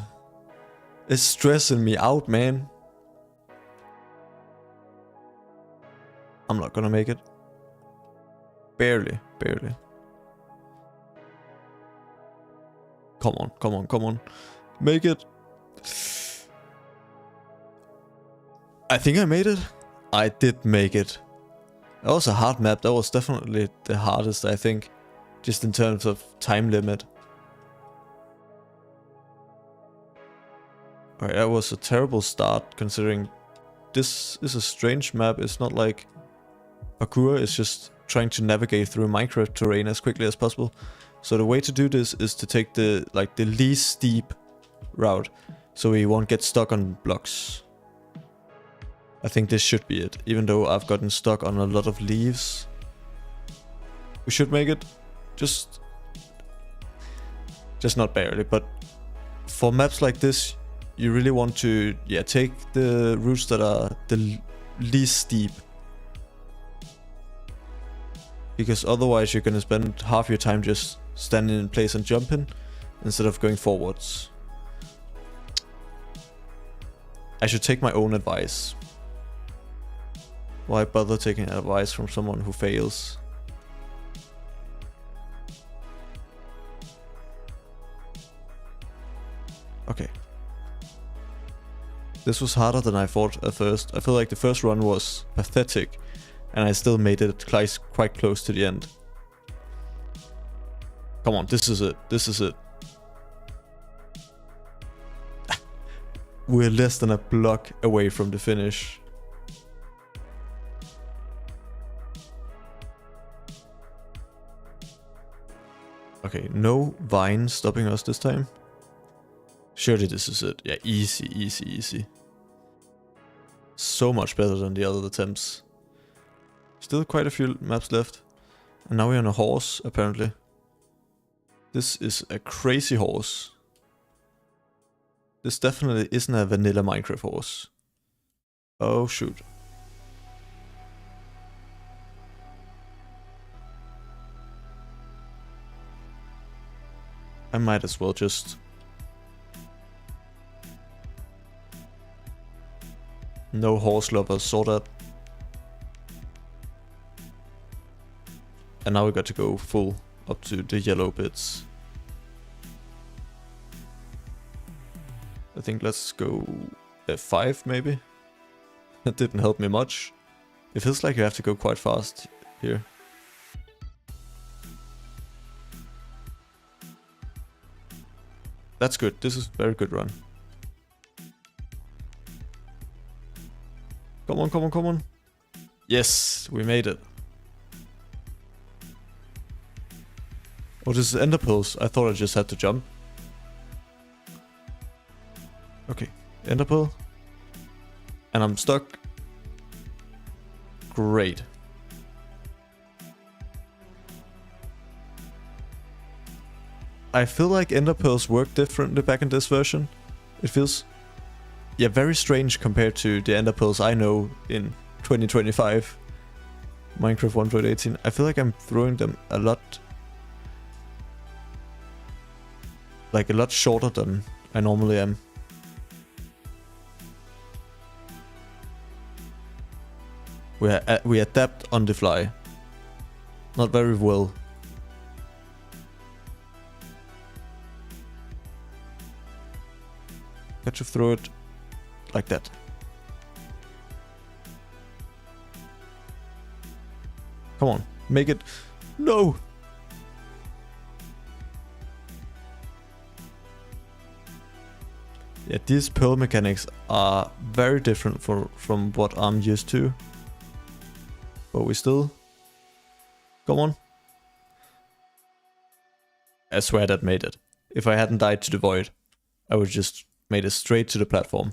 It's stressing me out, man. I'm not gonna make it. Barely, barely. Come on, come on, come on. Make it. I think I made it. I did make it. That was a hard map. That was definitely the hardest, I think. Just in terms of time limit. Alright, that was a terrible start considering this is a strange map. It's not like Parkour, it's just trying to navigate through Minecraft terrain as quickly as possible. So the way to do this is to take the least steep route, so we won't get stuck on blocks. I think this should be it, even though I've gotten stuck on a lot of leaves. We should make it. Just not barely, but for maps like this, you really want to, yeah, take the routes that are the least steep. Because otherwise you're gonna spend half your time just standing in place and jumping, instead of going forwards. I should take my own advice. Why bother taking advice from someone who fails? Okay. This was harder than I thought at first. I feel like the first run was pathetic, and I still made it quite close to the end. Come on, this is it. This is it. We're less than a block away from the finish. Okay, Okay, no vine stopping us this time. Surely this is it. Yeah, easy, easy, easy. So much better than the other attempts. Still quite a few maps left. And now we're on a horse, apparently. This is a crazy horse. This definitely isn't a vanilla Minecraft horse. Oh shoot. I might as well just... No horse lovers saw that. And now we got to go full up to the yellow bits. I think let's go F5 maybe. That didn't help me much. It feels like you have to go quite fast here. That's good. This is a very good run. Come on, come on, come on. Yes, we made it. Oh, this is ender pearls. I thought I just had to jump. Okay, ender pearl. And I'm stuck. Great. I feel like ender pearls work differently back in this version. It feels, yeah, very strange compared to the ender pearls I know in 2025. Minecraft 1.18. I feel like I'm throwing them a lot shorter than I normally am. We adapt on the fly. Not very well. Got to throw it like that. Come on, make it. No! Yeah, these pearl mechanics are very different from what I'm used to. But we still... Come on. I swear that made it. If I hadn't died to the void, I would just made it straight to the platform.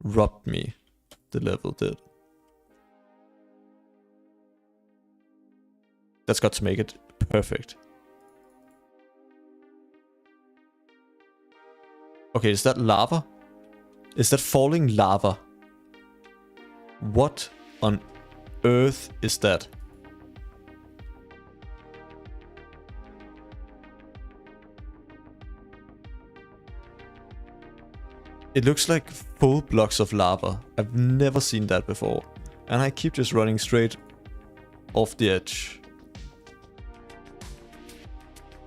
Robbed me. The level did. That's got to make it perfect. Okay, is that lava? Is that falling lava? What on earth is that? It looks like full blocks of lava. I've never seen that before. And I keep just running straight off the edge.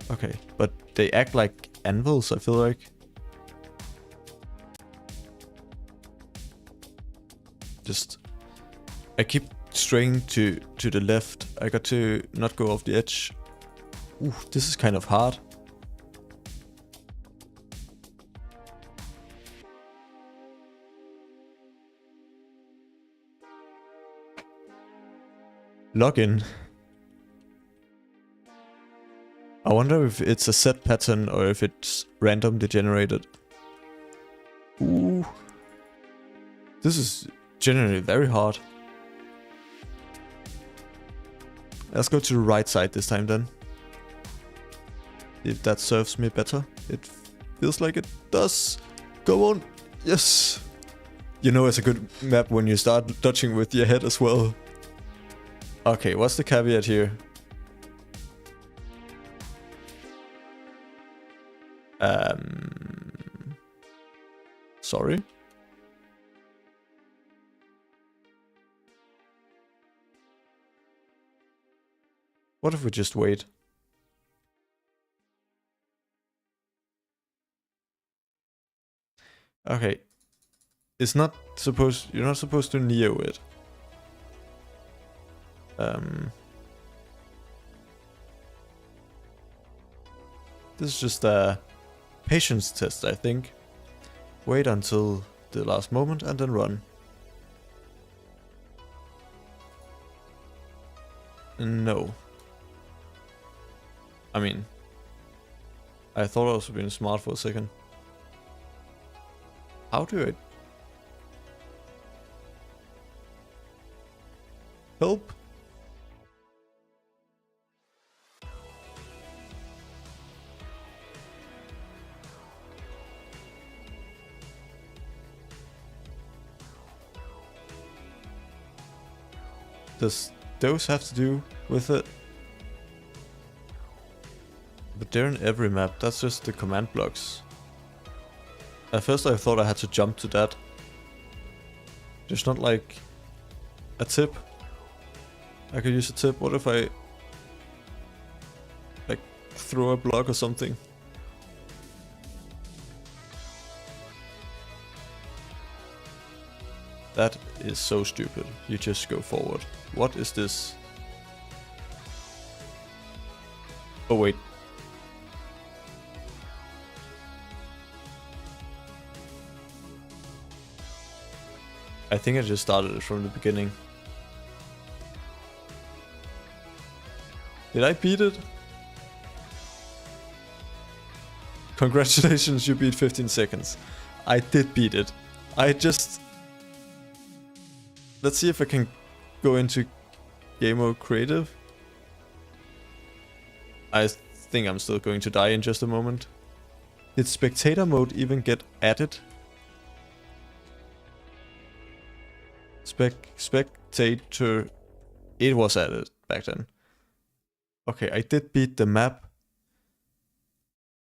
Okay, but they act like anvils, I feel like. Just... I keep straying to the left. I got to not go off the edge. Ooh, this is kind of hard. Login. I wonder if it's a set pattern or if it's randomly generated. Ooh. This is generally very hard. Let's go to the right side this time then. If that serves me better. It feels like it does. Go on. Yes. You know it's a good map when you start dodging with your head as well. Okay, what's the caveat here? Sorry? What if we just wait? Okay. It's not supposed... You're not supposed to neo it. This is just a patience test, I think. Wait until the last moment and then run. No. I mean, I thought I was being smart for a second. How do I... Help? Does those have to do with it? But they're in every map, that's just the command blocks. At first I thought I had to jump to that. There's not like a tip. I could use a tip. What if I like throw a block or something? That is so stupid. You just go forward. What is this? Oh wait. I think I just started it from the beginning. Did I beat it? Congratulations, you beat 15 seconds. I did beat it. I just... Let's see if I can go into game mode creative. I think I'm still going to die in just a moment. Did spectator mode even get added? Spectator... It was added back then. Okay, I did beat the map.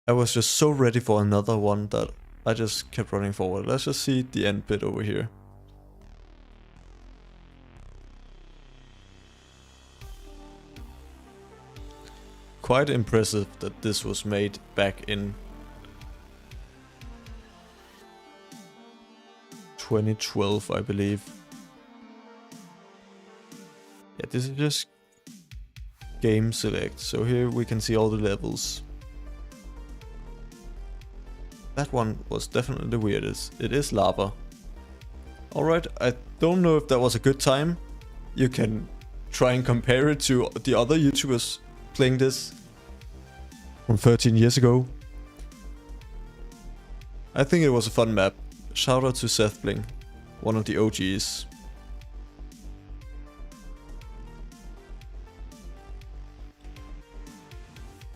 I was just so ready for another one that I just kept running forward. Let's just see the end bit over here. Quite impressive that this was made back in 2012, I believe. Yeah, this is just game select. So here we can see all the levels. That one was definitely the weirdest. It is lava. Alright, I don't know if that was a good time. You can try and compare it to the other YouTubers playing this from 13 years ago. I think it was a fun map. Shout out to Seth Bling, one of the OGs.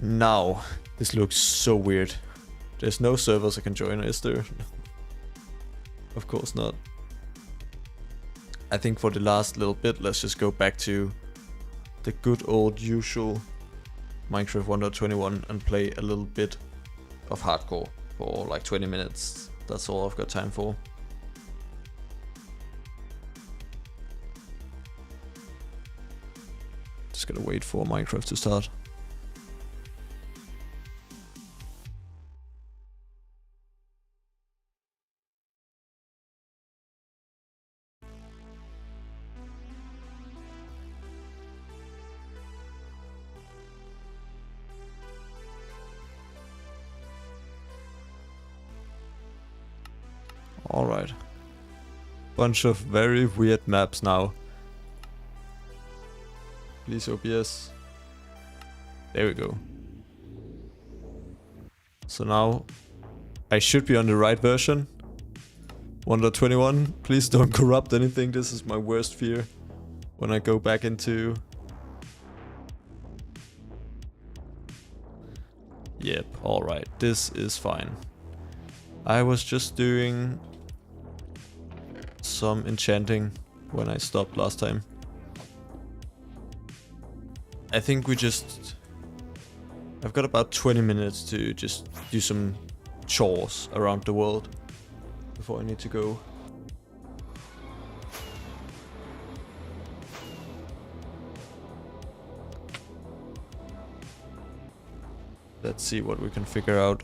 Now, this looks so weird. There's no servers I can join, is there? Of course not. I think for the last little bit, let's just go back to the good old usual Minecraft 1.21 and play a little bit of hardcore for like 20 minutes. That's all I've got time for. Just gotta wait for Minecraft to start. Alright. Bunch of very weird maps now. Please OBS. There we go. So now I should be on the right version. 1.21. Please don't corrupt anything. This is my worst fear when I go back into... Yep, alright. This is fine. I was just doing some enchanting when I stopped last time. I think we just... I've got about 20 minutes to just do some chores around the world before I need to go. Let's see what we can figure out.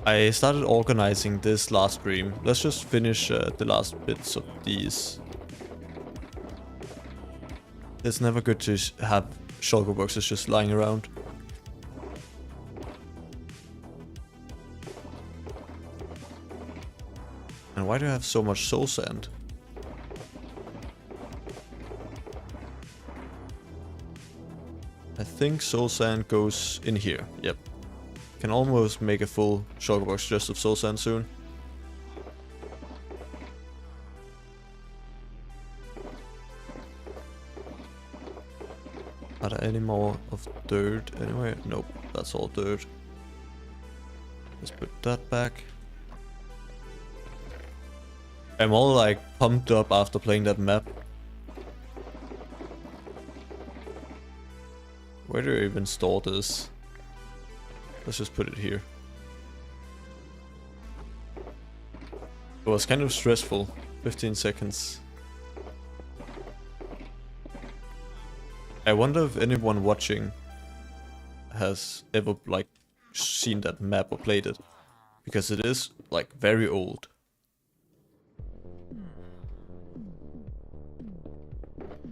I started organizing this last stream. Let's just finish the last bits of these. It's never good to have shulker boxes just lying around. And why do I have so much soul sand? I think soul sand goes in here. Yep. Can almost make a full shulker box just of soul sand soon. Are there any more of dirt anyway? Nope, that's all dirt. Let's put that back. I'm all like pumped up after playing that map. Where do I even store this? Let's just put it here. It was kind of stressful. 15 seconds. I wonder if anyone watching has ever like seen that map or played it, because it is like very old.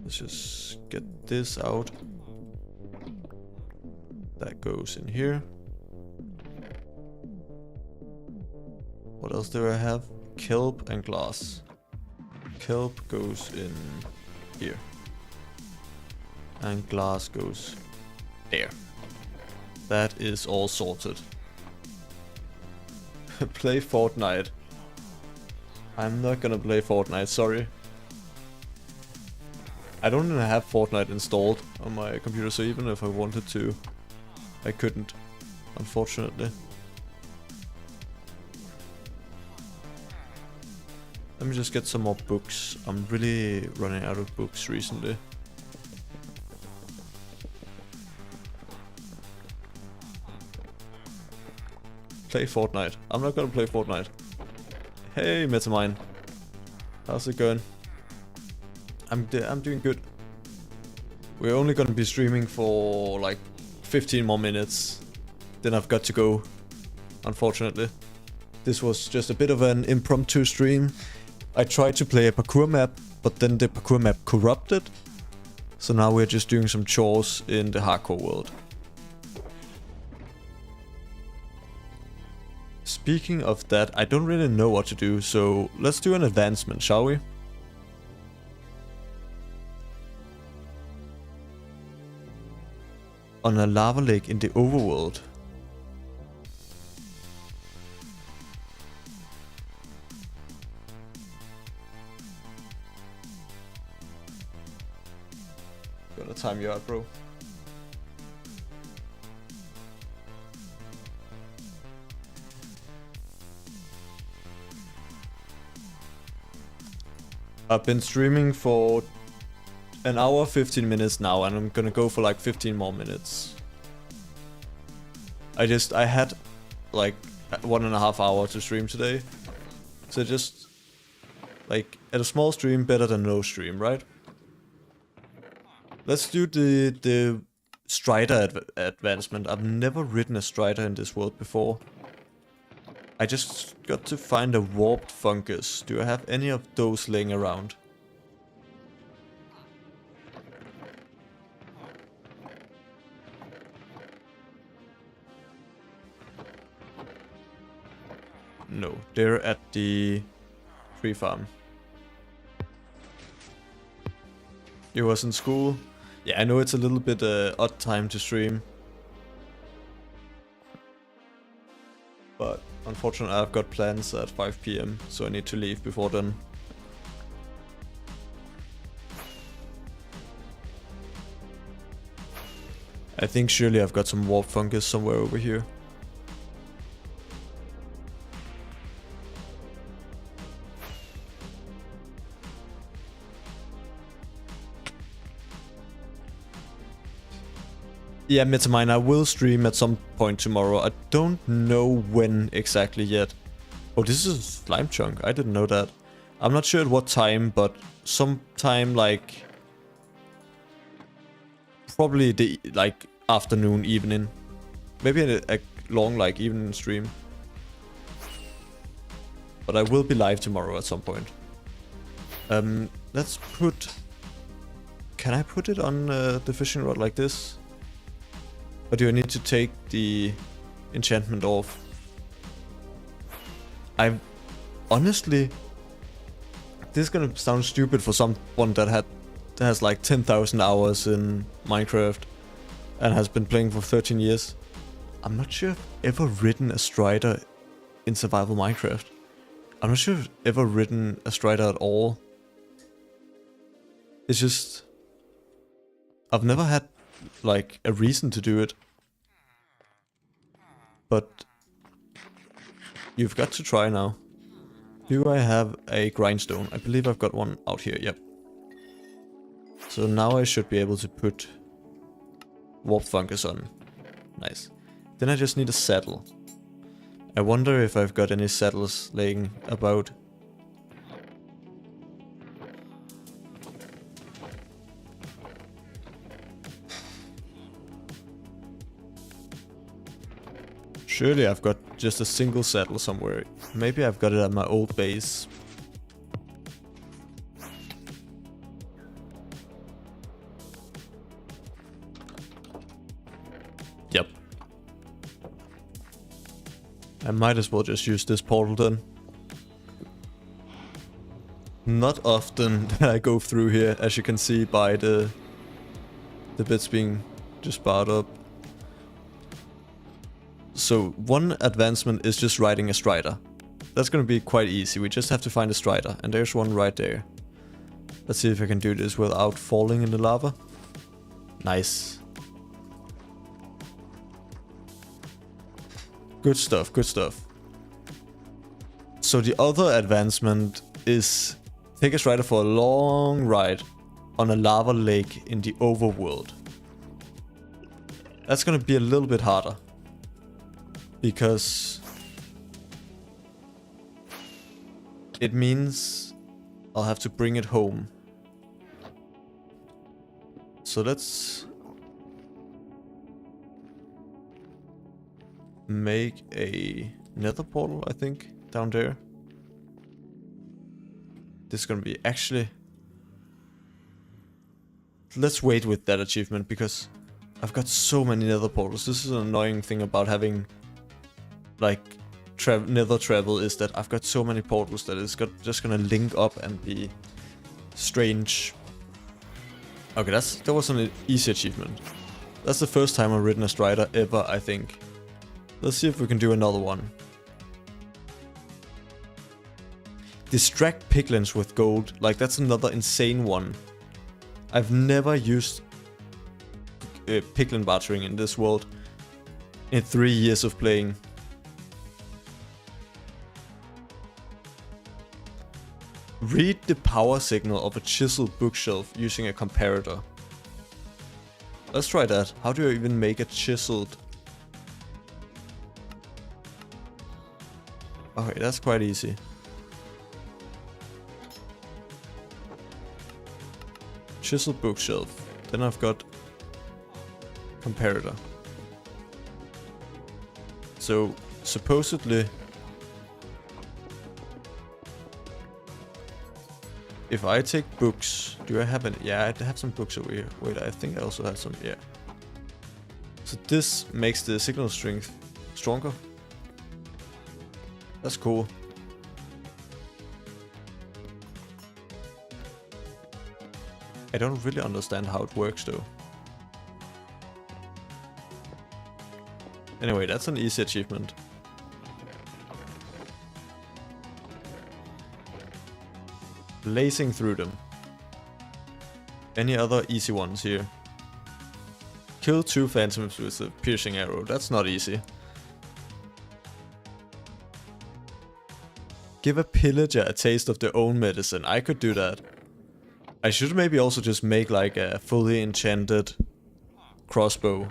Let's just get this out. That goes in here. What else do I have? Kelp and glass. Kelp goes in here. And glass goes there. That is all sorted. Play Fortnite. I'm not gonna play Fortnite, sorry. I don't even have Fortnite installed on my computer, so even if I wanted to, I couldn't, unfortunately. Let me just get some more books. I'm really running out of books recently. Play Fortnite. I'm not gonna play Fortnite. Hey, Metamine. How's it going? I'm doing good. We're only gonna be streaming for like 15 more minutes. Then I've got to go, unfortunately. This was just a bit of an impromptu stream. I tried to play a parkour map, but then the parkour map corrupted. So now we're just doing some chores in the hardcore world. Speaking of that, I don't really know what to do, so let's do an advancement, shall we? On a lava lake in the overworld. Gonna time you out, bro. I've been streaming for an hour 15 minutes now, and I'm gonna go for like 15 more minutes. I had like 1.5 hours to stream today, so just like at a small stream better than no stream, right? Let's do the Strider advancement. I've never ridden a Strider in this world before. I just got to find a warped fungus. Do I have any of those laying around? No, they're at the tree farm. You was in school? Yeah, I know it's a little bit odd time to stream. But unfortunately I've got plans at 5 PM, so I need to leave before then. I think surely I've got some warp fungus somewhere over here. Yeah, Metamine, I will stream at some point tomorrow. I don't know when exactly yet. Oh, this is a slime chunk. I didn't know that. I'm not sure at what time, but sometime like probably the like afternoon, evening. Maybe a long like evening stream. But I will be live tomorrow at some point. Let's put... Can I put it on the fishing rod like this? Or do I need to take the enchantment off? honestly, this is gonna sound stupid for someone that has like 10,000 hours in Minecraft and has been playing for 13 years. I'm not sure I've ever ridden a strider in survival Minecraft. I'm not sure I've ever ridden a strider at all. It's just, I've never had like a reason to do it. But you've got to try now. Do I have a grindstone? I believe I've got one out here, yep. So now I should be able to put warp fungus on. Nice. Then I just need a saddle. I wonder if I've got any saddles laying about. Surely I've got just a single saddle somewhere. Maybe I've got it at my old base. Yep. I might as well just use this portal then. Not often that I go through here, as you can see by the bits being just barred up. So one advancement is just riding a strider. That's gonna be quite easy. We just have to find a strider, and there's one right there. Let's see if I can do this without falling in the lava. Nice. Good stuff, good stuff. So the other advancement is take a strider for a long ride on a lava lake in the overworld. That's gonna be a little bit harder. Because it means I'll have to bring it home. So let's make a nether portal, I think, down there. This is gonna be actually... Let's wait with that achievement because I've got so many nether portals. This is an annoying thing about having like nether travel, is that I've got so many portals that it's just gonna link up and be strange. Okay, that was an easy achievement. That's the first time I've ridden a strider ever, I think. Let's see if we can do another one. Distract piglins with gold. Like, that's another insane one. I've never used piglin bartering in this world in 3 years of playing. Read the power signal of a chiseled bookshelf using a comparator. Let's try that. How do I even make a chiseled? Okay, that's quite easy. Chiseled bookshelf. Then I've got comparator. So supposedly, if I take books, do I have any? Yeah, I have some books over here. Wait, I think I also have some, yeah. So this makes the signal strength stronger. That's cool. I don't really understand how it works though. Anyway, that's an easy achievement. Blazing through them. Any other easy ones here? Kill 2 phantoms with a piercing arrow. That's not easy. Give a pillager a taste of their own medicine. I could do that. I should maybe also just make like a fully enchanted crossbow.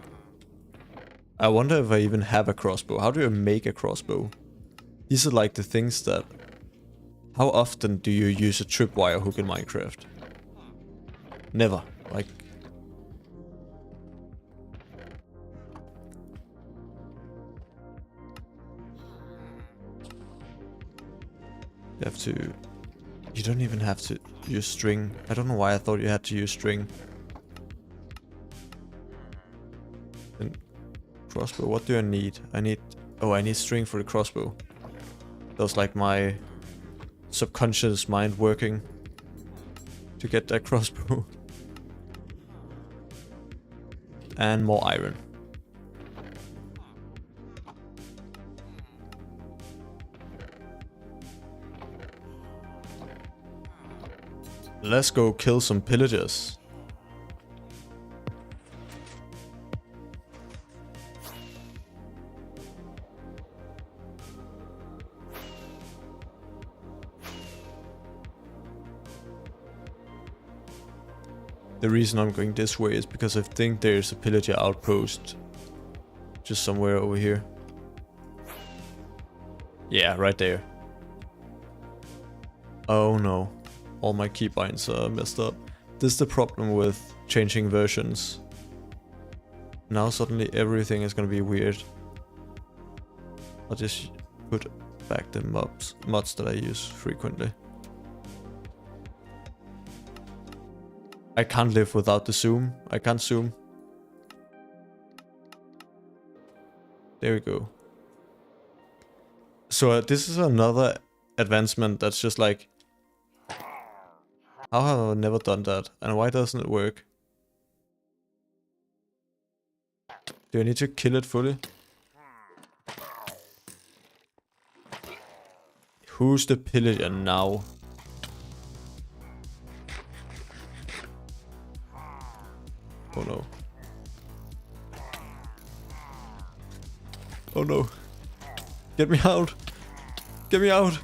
I wonder if I even have a crossbow. How do I make a crossbow? These are like the things that... How often do you use a tripwire hook in Minecraft? Never. Like... You have to... You don't even have to use string. I don't know why I thought you had to use string. And crossbow, what do I need? I need... Oh, I need string for the crossbow. That was like my subconscious mind working to get that crossbow. And more iron. Let's go kill some pillagers. The reason I'm going this way is because I think there's a pillager outpost just somewhere over here. Yeah, right there. Oh no. All my keybinds are messed up. This is the problem with changing versions. Now suddenly everything is gonna be weird. I'll just put back the mods that I use frequently. I can't live without the zoom. I can't zoom. There we go. So this is another advancement that's just like, how have I never done that? And why doesn't it work? Do I need to kill it fully? Who's the pillager now? Oh no. Oh no. Get me out! Get me out!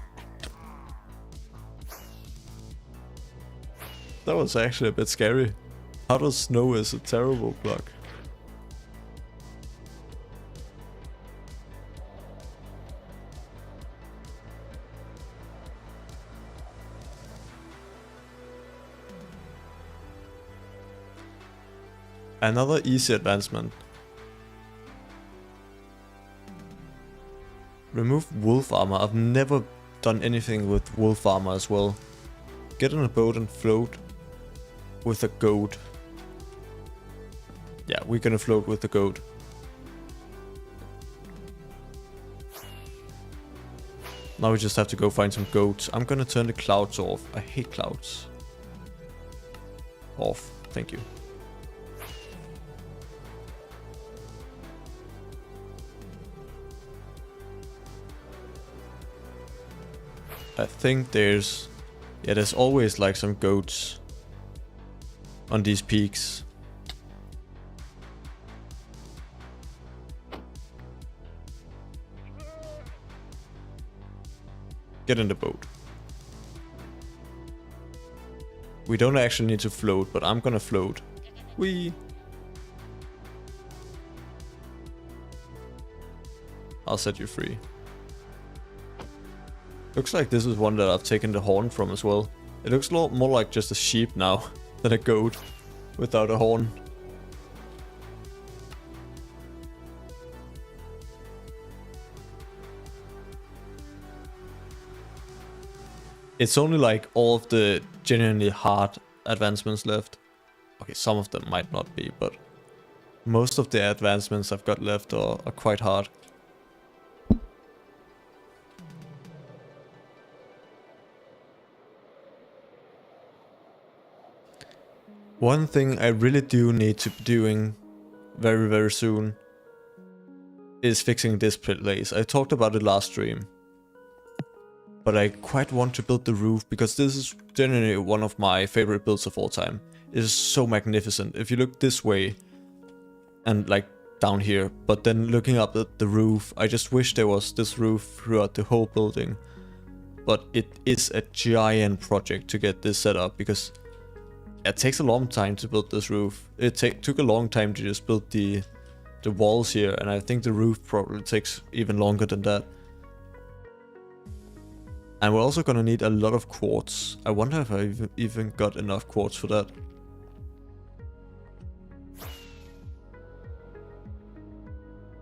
That was actually a bit scary. How does snow is a terrible block. Another easy advancement. Remove wolf armor. I've never done anything with wolf armor as well. Get on a boat and float with a goat. Yeah, we're gonna float with the goat. Now we just have to go find some goats. I'm gonna turn the clouds off. I hate clouds. Off. Thank you. I think there's always like some goats on these peaks. Get in the boat. We don't actually need to float, but I'm gonna float. Whee! I'll set you free. Looks like this is one that I've taken the horn from as well. It looks a lot more like just a sheep now than a goat without a horn. It's only like all of the genuinely hard advancements left. Okay, some of them might not be, but most of the advancements I've got left are quite hard. One thing I really do need to be doing very, very soon is fixing this place. I talked about it last stream. But I quite want to build the roof because this is generally one of my favorite builds of all time. It is so magnificent. If you look this way and like down here, but then looking up at the roof, I just wish there was this roof throughout the whole building. But it is a giant project to get this set up because it takes a long time to build this roof. It took a long time to just build the walls here, and I think the roof probably takes even longer than that. And we're also gonna need a lot of quartz. I wonder if I even got enough quartz for that.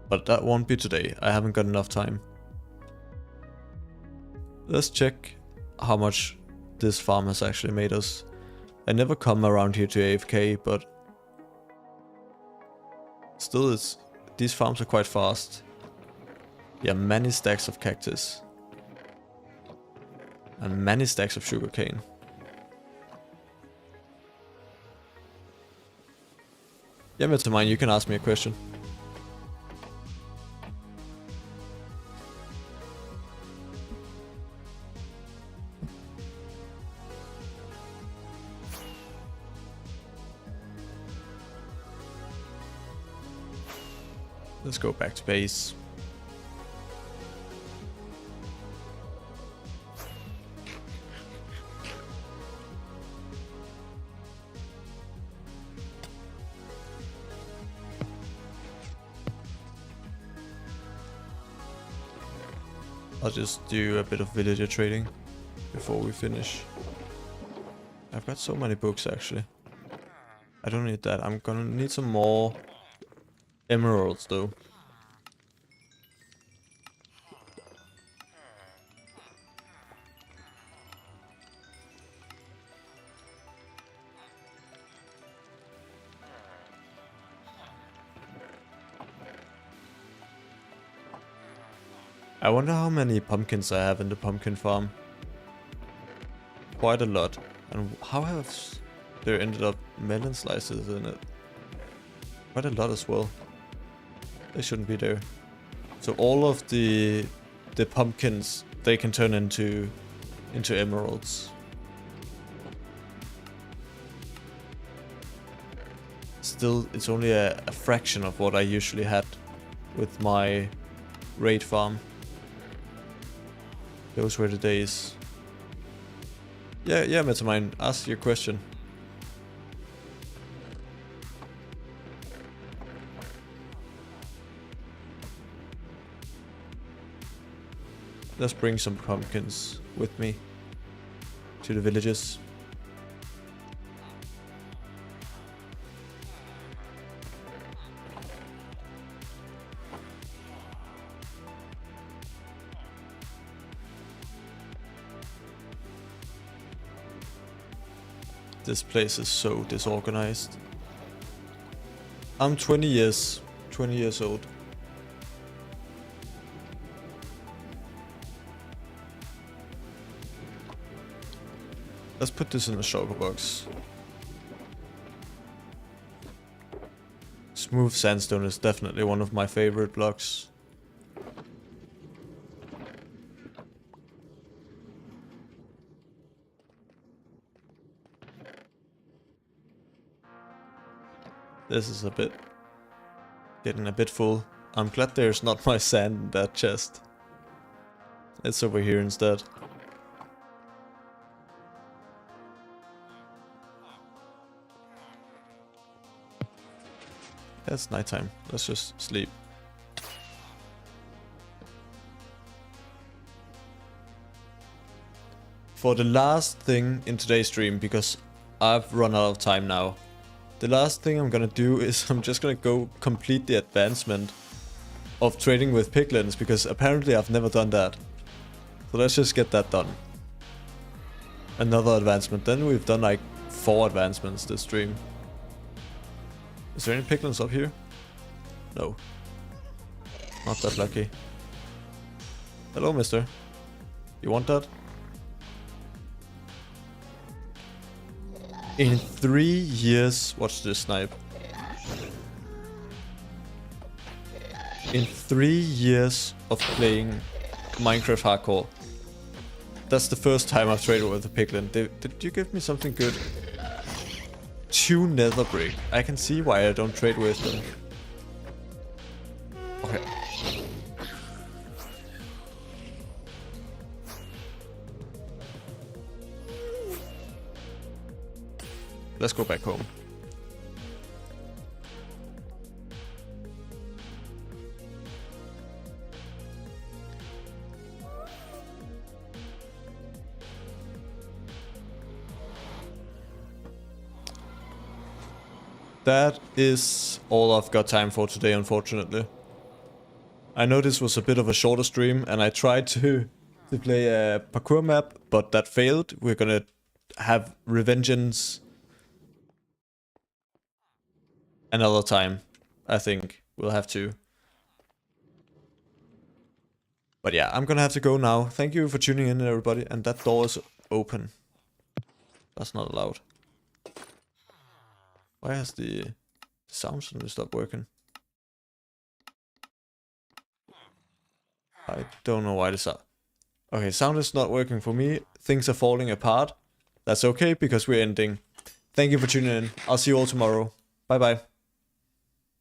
But that won't be today. I haven't got enough time. Let's check how much this farm has actually made us. I never come around here to AFK, but still these farms are quite fast. Yeah, many stacks of cactus. And many stacks of sugarcane. Yeah, Mr. Mine, you can ask me a question. Let's go back to base. I'll just do a bit of villager trading before we finish. I've got so many books actually. I don't need that. I'm gonna need some more emeralds though. I wonder how many pumpkins I have in the pumpkin farm. Quite a lot. And how have there ended up melon slices in it? Quite a lot as well. They shouldn't be there. So all of the pumpkins, they can turn into emeralds. Still, it's only a fraction of what I usually had with my raid farm. Those were the days. Yeah, Metamine, ask your question. Let's bring some pumpkins with me to the villages. This place is so disorganized. I'm 20 years old. Let's put this in the shulker box. Smooth sandstone is definitely one of my favorite blocks. This is getting a bit full. I'm glad there's not my sand in that chest. It's over here instead. It's nighttime. Let's just sleep. For the last thing in today's stream, because I've run out of time now. The last thing I'm gonna do is I'm just gonna go complete the advancement of trading with piglins, because apparently I've never done that. So let's just get that done. Another advancement. Then we've done like 4 advancements this stream. Is there any piglins up here? No. Not that lucky. Hello, mister. You want that? In 3 years, watch this snipe. In 3 years of playing Minecraft Hardcore, that's the first time I've traded with a piglin. Did you give me something good? 2 nether brick. I can see why I don't trade with them. Okay. Let's go back home. That is all I've got time for today, unfortunately. I know this was a bit of a shorter stream, and I tried to play a parkour map, but that failed. We're gonna have revengeance another time. I think we'll have to. But yeah, I'm gonna have to go now. Thank you for tuning in, everybody. And that door is open. That's not allowed. Why has the sound suddenly stopped working? I don't know why this up. Okay, sound is not working for me. Things are falling apart. That's okay because we're ending. Thank you for tuning in. I'll see you all tomorrow. Bye bye.